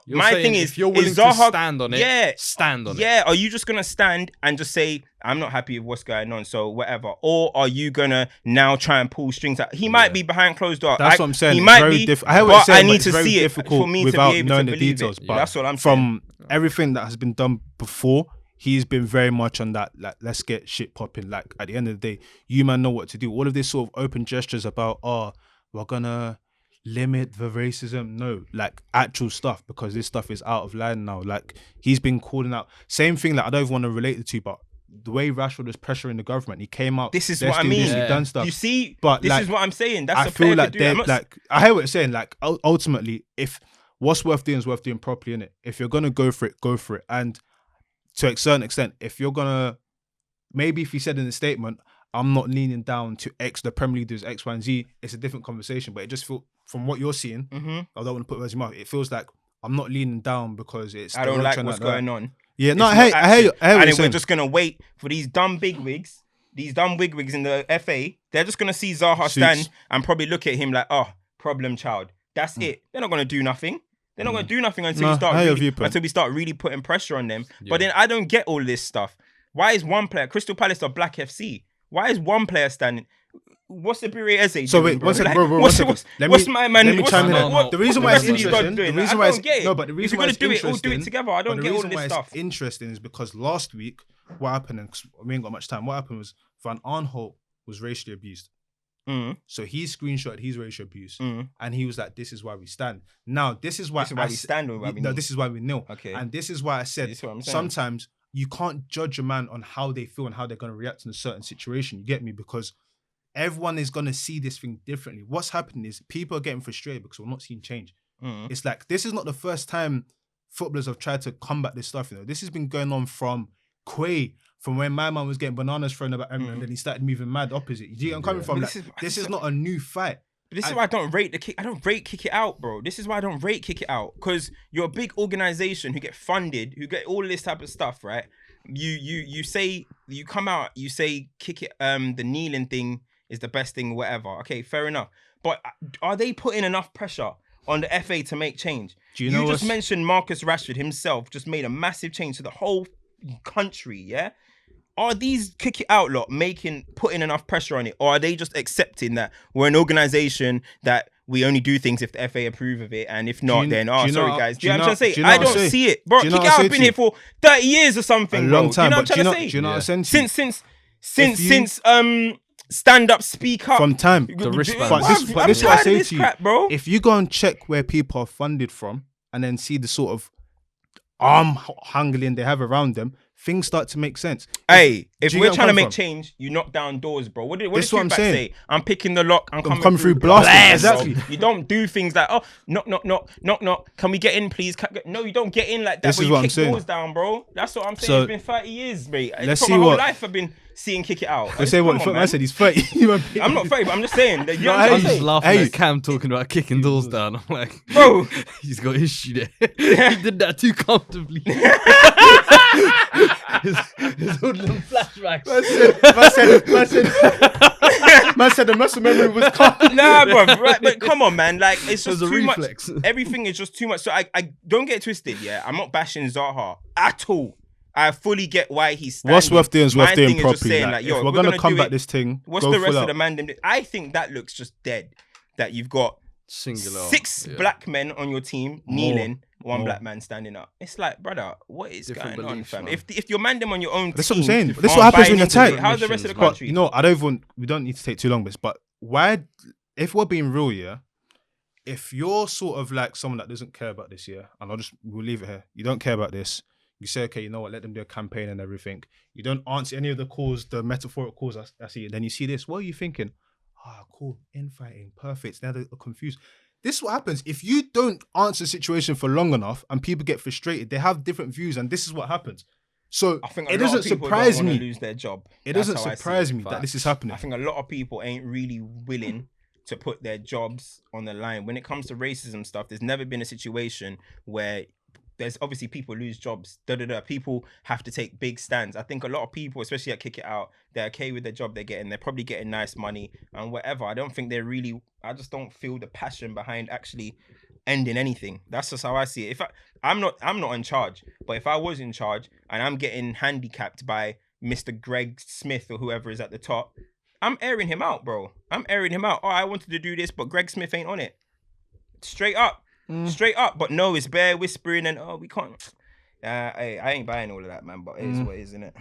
My thing is, if you're willing to stand on it, stand on it. Yeah, are you just going to stand and just say, I'm not happy with what's going on, so whatever? Or are you going to now try and pull strings out? He might be behind closed doors. That's what I'm saying. He might be, but I need to see it for me without to be able knowing to the believe details. it. But that's what I'm saying. From everything that has been done before, he's been very much on that, like, let's get shit popping. Like, at the end of the day, you man know what to do. All of this sort of open gestures about, we're going to limit the racism. No, like actual stuff, because this stuff is out of line now. Like, he's been calling out. Same thing, like, I don't even want to relate it to, but the way Rashford was pressuring the government, he came out. This is what I mean. He's done stuff. You see, but this like, is what I'm saying. That's I feel like they're like, I hear what you're saying. Like, ultimately, if what's worth doing is worth doing properly, innit? If you're gonna go for it, go for it. And to a certain extent, if you're gonna, maybe if he said in the statement, I'm not leaning down to X, the Premier League does X, Y, and Z, it's a different conversation. But it just feels, from what you're seeing, I don't want to put words in your mouth, it feels like I'm not leaning down because it's... I don't like what's going on. Yeah, no, I hear you. And we're just going to wait for these dumb bigwigs in the FA. They're just going to see Zaha stand and probably look at him like, oh, problem child. That's it. They're not going to do nothing. They're not going to do nothing until we start really putting pressure on them. Yeah. But then I don't get all this stuff. Why is one player, Crystal Palace or Black FC, why is one player standing? What's the Bure Eze doing? So wait, one second, bro. What's my man? Let me chime in. The reason why it's interesting, the reason why it's do it, all do it together. I don't get all this stuff. It's interesting is because last week, what happened, and we ain't got much time, what happened was Van Aanholt was racially abused. So he screenshot his racial abuse, and he was like, "This is why we stand." Now, this is why we stand, or why we kneel? this is why we kneel. Okay. And this is why I said sometimes you can't judge a man on how they feel and how they're going to react in a certain situation. You get me? Because everyone is going to see this thing differently. What's happening is people are getting frustrated because we're not seeing change. It's like, this is not the first time footballers have tried to combat this stuff. You know, this has been going on from Quay, from when my man was getting bananas thrown about him, and then he started moving mad opposite. You see where I'm coming from? Like, this is not a new fight. But this is why I don't rate the kick. I don't rate kick it out, bro. This is why I don't rate kick it out. Because you're a big organization who get funded, who get all this type of stuff, right? You say, you come out, you say kick it, the kneeling thing is the best thing, whatever. Okay, fair enough. But are they putting enough pressure on the FA to make change? Do you just mentioned Marcus Rashford himself just made a massive change to the whole country, yeah? Are these kick it out lot putting enough pressure on it, or are they just accepting that we're an organization that we only do things if the FA approve of it, and if not, then sorry guys. Do you know what I'm trying to say? I don't see it, bro. Kick it out. I've been here for 30 years or something, a long time. Do you know what I'm trying to say? Do you know what I'm saying? Since stand up, speak up from time. The wristband. But this is what I say to you, crap, bro. If you go and check where people are funded from, and then see the sort of arm hangling they have around them, things start to make sense. Hey, if we're trying to make change, you knock down doors, bro. What did Fuad say? I'm picking the lock. I'm coming through blasting. Exactly. You don't do things like, oh, knock. Can we get in, please? No, you don't get in like that. This is what I'm saying. Doors down, bro. That's what I'm saying. So, it's been 30 years, mate. Let's for see my whole what life I've been seeing kick it out. Let's say what the man said. He's 30. I'm not 30, but I'm just saying. That, you know I'm just laughing at Cam talking about kicking doors down. I'm like, bro, he's got issue there. He did that too comfortably. his hoodlum flashbacks. Man said the muscle memory was calm. Nah, bro. Right, but come on, man. Like, it's just too reflex. much. Everything is just too much. So I don't get it twisted, yeah? I'm not bashing Zaha at all. I fully get why he's standing. What's worth doing is worth doing properly. Saying, like, yo, if we're going to combat this thing, what's the rest of the man? I think that looks just dead. That you've got singular 6 black men on your team kneeling, one black man standing up. It's like, brother, what is going on, fam? Man. If you're man them on your own that's team, what I'm saying. This is what happens when you're tight. How's the rest of the country? You know, we don't need to take too long with this, but why, if we're being real, yeah, if you're sort of like someone that doesn't care about this, yeah, and we'll leave it here. You don't care about this. You say, okay, you know what, let them do a campaign and everything. You don't answer any of the calls, the metaphorical calls I see. And then you see this. What are you thinking? Cool, infighting, perfect. Now they're confused. This is what happens. If you don't answer the situation for long enough and people get frustrated, they have different views, and this is what happens. So I think it doesn't surprise me. Lose their job. It doesn't surprise me that this is happening. I think a lot of people ain't really willing to put their jobs on the line. When it comes to racism stuff, there's never been a situation where there's obviously people lose jobs. People have to take big stands. I think a lot of people, especially at Kick It Out, they're okay with the job they're getting. They're probably getting nice money and whatever. I don't think I just don't feel the passion behind actually ending anything. That's just how I see it. I'm not in charge, but if I was in charge and I'm getting handicapped by Mr. Greg Smith or whoever is at the top, I'm airing him out, bro. I'm airing him out. Oh, I wanted to do this, but Greg Smith ain't on it. Straight up. But no, it's bare whispering and we can't. I ain't buying all of that, man. But it is what it is, isn't it?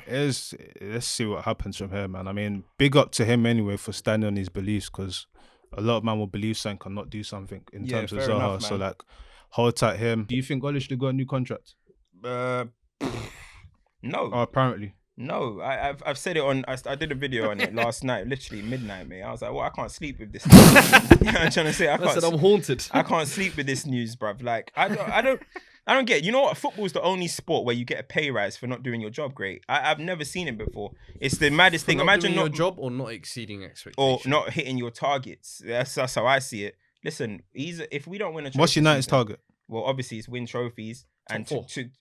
Let's see what happens from here, man. I mean, big up to him anyway for standing on his beliefs, because a lot of man will believe something and not do something in terms of Zaha. Enough, so like, hold tight him. Do you think Oli should have got a new contract? No. Oh, apparently. No, I've said it on. I did a video on it last night, literally midnight, mate. I was like, well, I can't sleep with this. You know what I'm trying to say? I'm haunted. I can't sleep with this news, bruv. Like, I don't get it. You know what? Football's the only sport where you get a pay rise for not doing your job great. I've never seen it before. It's the maddest thing. Imagine not doing your job or not exceeding expectations, or not hitting your targets. That's how I see it. Listen, if we don't win a trophy, what's United's target? Well, obviously it's win trophies and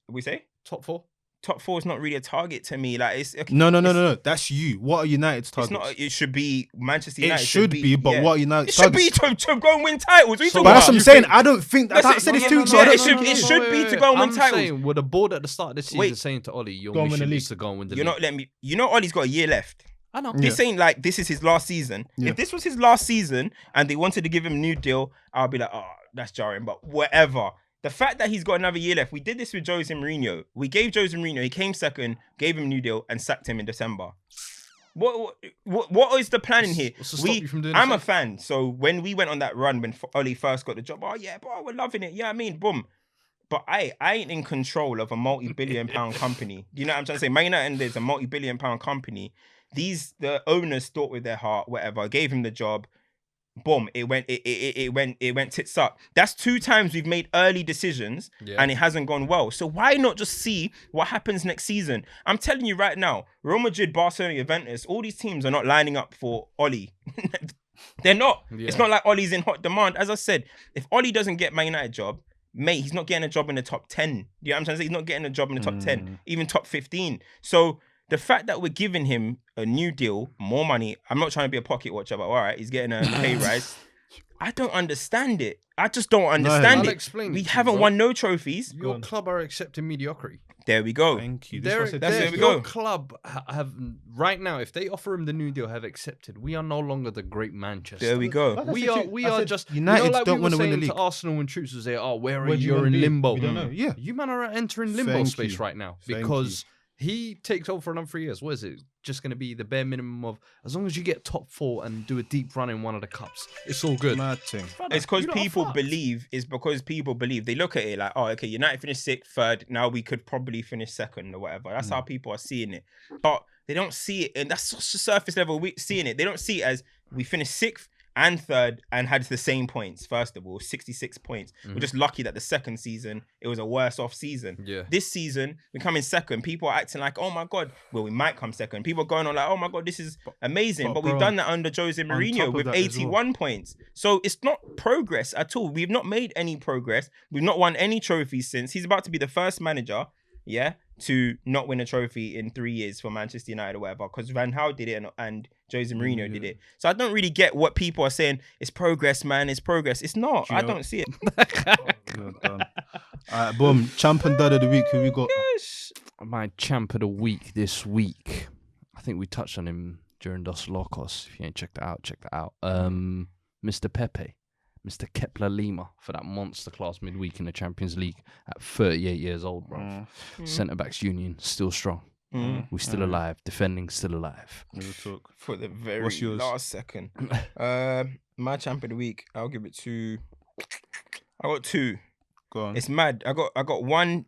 we say top 4. Top 4 is not really a target to me. Like it's no. That's you. What are United's targets? It's not. It should be Manchester United. It should be, but what are United's targets? It should be to go and win titles. But that's what I'm saying. I don't think that. I said it's too. It should be to go and win titles. Saying, with the board at the start of the season saying to Oli, your mission is to go and win the league. You're not letting me. You know, Oli's got a year left. I know. He's saying like this is his last season. Yeah. If this was his last season and they wanted to give him a new deal, I'll be like, oh, that's jarring. But whatever. The fact that he's got another year left, we did this with Jose Mourinho. We gave Jose Mourinho, he came second, gave him a new deal, and sacked him in December. What is the plan in here? What's to stop you from doing I'm the a fan, so when we went on that run when Ollie first got the job, oh yeah, bro, we're loving it. Yeah, I mean, boom. But I ain't in control of a multi-billion-pound company. You know what I'm trying to say? Man United is a multi-billion-pound company. The owners thought with their heart, whatever, gave him the job. Boom! It went tits up. That's 2 times we've made early decisions and it hasn't gone well. So why not just see what happens next season? I'm telling you right now, Real Madrid, Barcelona, Juventus, all these teams are not lining up for Ollie. They're not. Yeah. It's not like Ollie's in hot demand. As I said, if Ollie doesn't get Man United job, mate, he's not getting a job in the top 10. You know what I'm trying to say? He's not getting a job in the top 10, even top 15. So the fact that we're giving him a new deal, more money, I'm not trying to be a pocket watcher, but all right, he's getting a pay rise. I don't understand it. I just don't understand it. Explain we haven't won no trophies. Your club are accepting mediocrity. There we go. Thank you. That's where we your go. club have right now, if they offer him the new deal, have accepted. We are no longer the great Manchester. There we go. We are just United like don't we want to were win the saying league. to Arsenal when troops was there. Oh, where are Where do you? you You're wanna in be? limbo. We don't know. Yeah. You man are entering limbo Thank space you. right now Thank because he takes over for another 3 years. What is it? Just going to be the bare minimum of as long as you get top 4 and do a deep run in one of the cups, it's all good. Mad thing. It's because people believe. It's because people believe. They look at it like, oh, okay, United finished 6th, 3rd. Now we could probably finish 2nd or whatever. That's how people are seeing it. But they don't see it, and that's just the surface level seeing it. They don't see it as we finished 6th and 3rd and had the same points. First of all, 66 points. We're just lucky that the second season it was a worse off season. Yeah. This season we come in 2nd. People are acting like, oh my god, well we might come 2nd. People are going on like, oh my god, this is amazing. But we've bro, done that under Jose top Mourinho of with that as 81 points. So it's not progress at all. We've not made any progress. We've not won any trophies since. He's about to be the first manager, to not win a trophy in 3 years for Manchester United or whatever, because Van Gaal did it and Jose Mourinho did it. So I don't really get what people are saying. It's progress, man. It's progress. It's not. I don't see it. Alright, boom. Champ and dad of the week. Who we got? My champ of the week this week. I think we touched on him during Dos Locos. If you ain't checked that out, check that out. Mr. Pepe. Mr. Kepler Lima for that monster class midweek in the Champions League at 38 years old, bro. Centre-backs union, still strong. We're still alive. Defending, still alive. We'll talk. For the very What's yours? last second. My champ of the week, I'll give it to... I got 2. Go on. It's mad. I got one,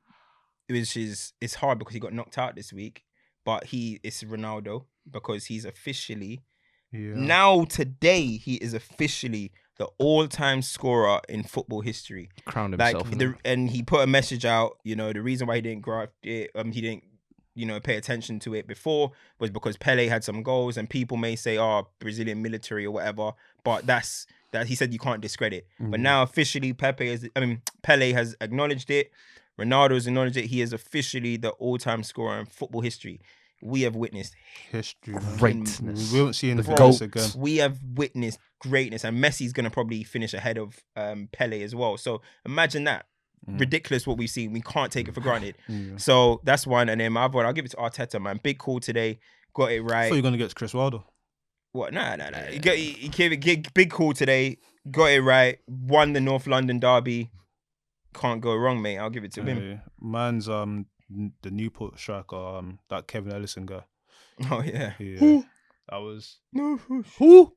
which is... It's hard because he got knocked out this week, but it's Ronaldo because he's officially... Now, today, he is officially the all-time scorer in football history. Crowned himself. And he put a message out, the reason why he didn't graft it, he didn't, pay attention to it before was because Pele had some goals, and people may say, oh, Brazilian military or whatever, but that he said you can't discredit. But now officially Pele has acknowledged it. Ronaldo has acknowledged it. He is officially the all-time scorer in football history. We have witnessed history, greatness. We won't see anything else again. We have witnessed greatness, and Messi's going to probably finish ahead of Pele as well. So imagine that. Ridiculous what we've seen. We can't take it for granted. So that's one. And then my other one, I'll give it to Arteta, man. Big call today. Got it right. I thought you were going to get to Chris Wilder. What? Nah. He gave it big call today. Got it right. Won the North London derby. Can't go wrong, mate. I'll give it to him. Man's the Newport striker, that Kevin Ellison guy. Oh yeah. Who? That was who?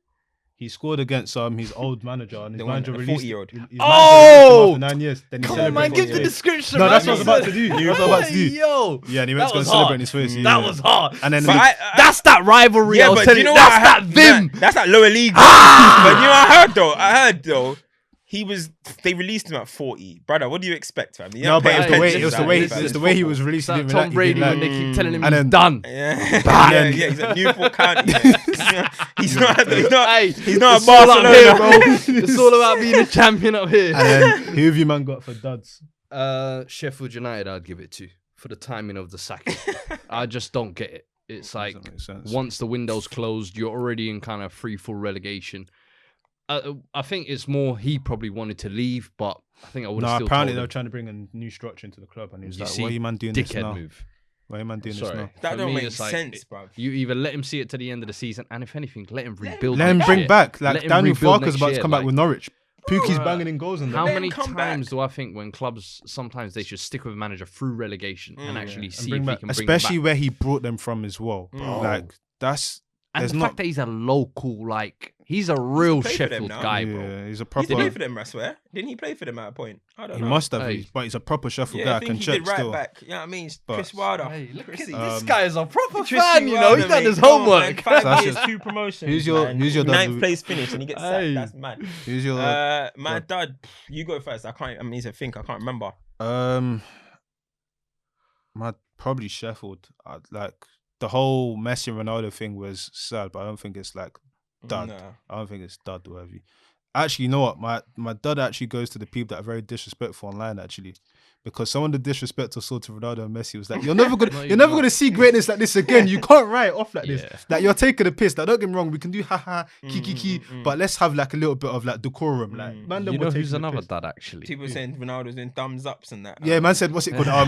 He scored against his old manager, and his manager released 40-year-old. After 9 years. Then he Come on, man, give the description. No, man. that's what I was about to do. That's what I was about to do. Yo, Yeah, and he went to go celebrate in his face. that was hard. And then That's that rivalry. Yeah, I was but telling you know you, what? that's that vim. That's that lower league. But you know what I heard though. They released him at 40. Brother, what do you expect, fam? No, but it was the way he was released. It's like Tom Brady when they keep telling him and he's then- done. Yeah, he's at Newport County. He's not a It's Barcelona. all up here, bro. It's all about being a champion up here. And then who have you man got for duds? Sheffield United, I'd give it to for the timing of the sacking. I just don't get it. It's like Doesn't make sense. once the window's closed, you're already in kind of free for relegation. I think it's more he probably wanted to leave, but I think I would have still apparently told they him. were trying to bring a new structure into the club, and he was You like, see, "Why are you man doing this dickhead now? move. Why are you man doing this Sorry. now?" That For don't me, make it's like, sense, bro. You either let him see it to the end of the season, and if anything, let him rebuild. Let him next bring year. back. Let Like him Daniel rebuild Farker's next about to year, come back like- with Norwich. Pookie's banging in goals and How that. many come times back. do I think when clubs sometimes they should stick with a manager through relegation and actually And see bring if he back, can bring especially them back? where he brought them from as well. Like that's And There's the fact that he's a local, like, he's a real play for them Sheffield now. guy, bro. Yeah, he's a He proper. did play for them, I swear. Didn't he play for them at a point? I don't He know. must have, Hey. but he's a proper Sheffield Yeah, guy. I I think can he check did right still. back. You know what I mean? But- Chris Wilder. Hey, look at Chrissy. this guy is a proper Chrissy fan, you know. Wilder, He's done mate. his Come on, homework. man. 5 That's years, just- 2 promotions. who's your Ninth dad? place finish and he gets sacked. Hey. That's mad. Who's your My dad, you go first. I need to think. I can't remember. my probably Sheffield. Like the whole Messi and Ronaldo thing was sad, but I don't think it's like dud. Nah. I don't think it's dud worthy. Actually, you know what? My dad actually goes to the people that are very disrespectful online. Actually, because some of the disrespect I saw to Ronaldo and Messi was like, you're never gonna, you're never gonna see greatness like this again. You can't write it off like this. Like you're taking a piss. Like don't get me wrong, we can do haha, kiki, but let's have like a little bit of like decorum. Like man, You know who's another dad, actually? People saying Ronaldo's doing thumbs ups and that. Yeah, man said what's it called? How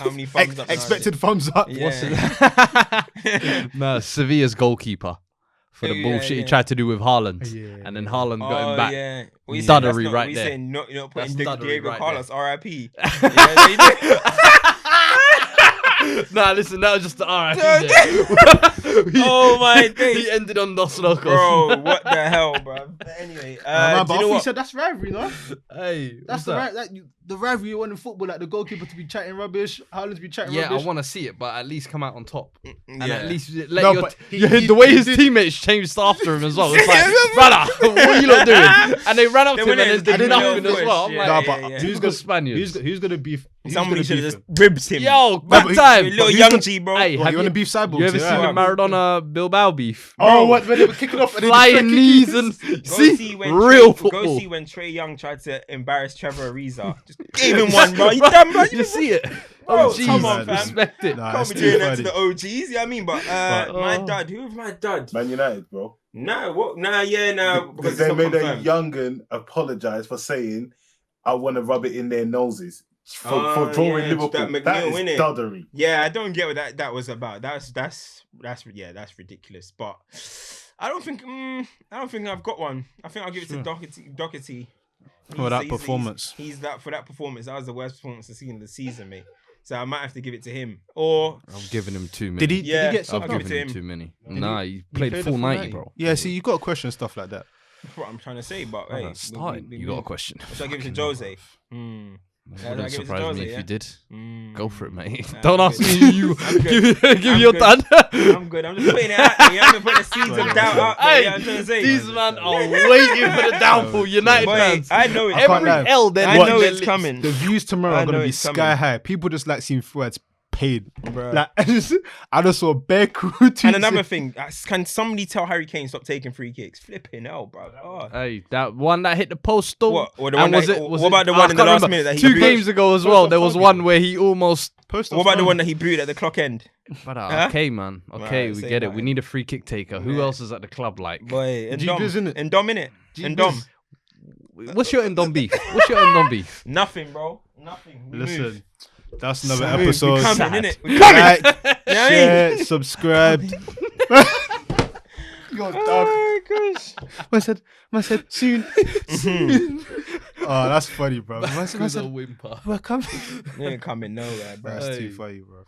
many thumbs up? Expected thumbs up. Yeah. What's it? No, Sevilla's goalkeeper for the Yeah, bullshit yeah. he tried to do with Haaland, Yeah, and then Haaland got him back. Yeah. What you Duddery saying? That's not- right we there. saying not, you're not putting That's duddery Diego right Carlos, RIP. Nah, listen, that was just the RIP. Oh my days. He ended on Dos Locos. Bro, what the hell, bro? But anyway, Man, do but you know I what? thought said that's rivalry, no? Hey, That's the rivalry you want in football, like the goalkeeper to be chatting rubbish, Haaland to be chatting yeah, rubbish. I want to see it, but at least come out on top. And Yeah. at least let No, your but he the way he his did- teammates changed after him as well. It's like, brother, what are you lot doing? And they ran up They to him went and in they and did did a nothing little as well. I'm push, like, Nah, yeah, but yeah. who's Typical gonna Spaniards. who's gonna beef? who's Somebody gonna should beef have him? just ribbed him. Yo, but back time. You little who's young gonna- G, bro. Hey, What, have you wanna beef cyborgs? You ever Yeah. seen the Maradona Bilbao beef? Oh, what when they were kicking off and they just Flying started knees kicking? and Go see see when real Trey, football. Go see when Trey Young tried to embarrass Trevor Ariza. Just gave him one, bro. You done, bro? You see it? Bro, Oh, jeez, come on, fam. respect it. Nah, Can't it's be too doing that to funny. the OGs. You know what I mean? But my dad, who was my dad? Man United, bro. Nah, what? Nah, yeah, nah. Because They it's not made a confirmed. young'un apologise for saying, "I want to rub it in their noses." For drawing yeah, Liverpool, that that McNeil, is innit? duddery. Yeah, I don't get what that was about. That's ridiculous. But I don't think I've got one. I think I'll give it to Doherty. For that performance. He's that for that performance. That was the worst performance of the season, mate. So I might have to give it to him. Or I've given him too many. Did he yeah, get I'll subbed give off? it to given him him. too many. Nah, he played played full the 90, bro. Yeah, see, you got to question stuff like that. That's what I'm trying to say. But hey, Starting, you got a question. Should I give it to Jose? Wouldn't surprise me if you did. Go for it, mate. Nah, Don't I'm ask good. me. You I'm good. give I'm your good. dad. I'm good. I'm just putting it out there. You haven't put the seeds of doubt out there. You know what I'm trying to say? These man are waiting for the downfall. United Boy, fans. I know it's can't Every lie. L, they're I licking know their it's lips. coming. The views tomorrow I are gonna know be it's sky coming. high. People just like seeing Fuad's paid. Bruh. Like I just saw bare crew. And another thing, can somebody tell Harry Kane stop taking free kicks? Flipping hell, bro. Oh. Hey, that one that hit the post though. What? Or the And one that- what about the one in the last minute that he two blew? games ago as well? There was one where he almost. What about the one that he booed at the clock end? But Huh? okay, man. Okay, Right, we say get it. nothing. We need a free kick taker. Who Yeah. else is at the club like? Boy, and G-Biz, innit? And Dom, innit? And Dom. What's your Ndom beef? What's your Ndom beef? Nothing, bro. Nothing. We Listen, move. that's another We move. episode. We coming, innit? We coming. Like, You know what I mean? share, subscribe. You're dumb. Oh my gosh. Man said soon. Soon. Oh, that's funny, bro. Man said, whimper. we're coming. You ain't coming nowhere, bro. That's too funny, bro.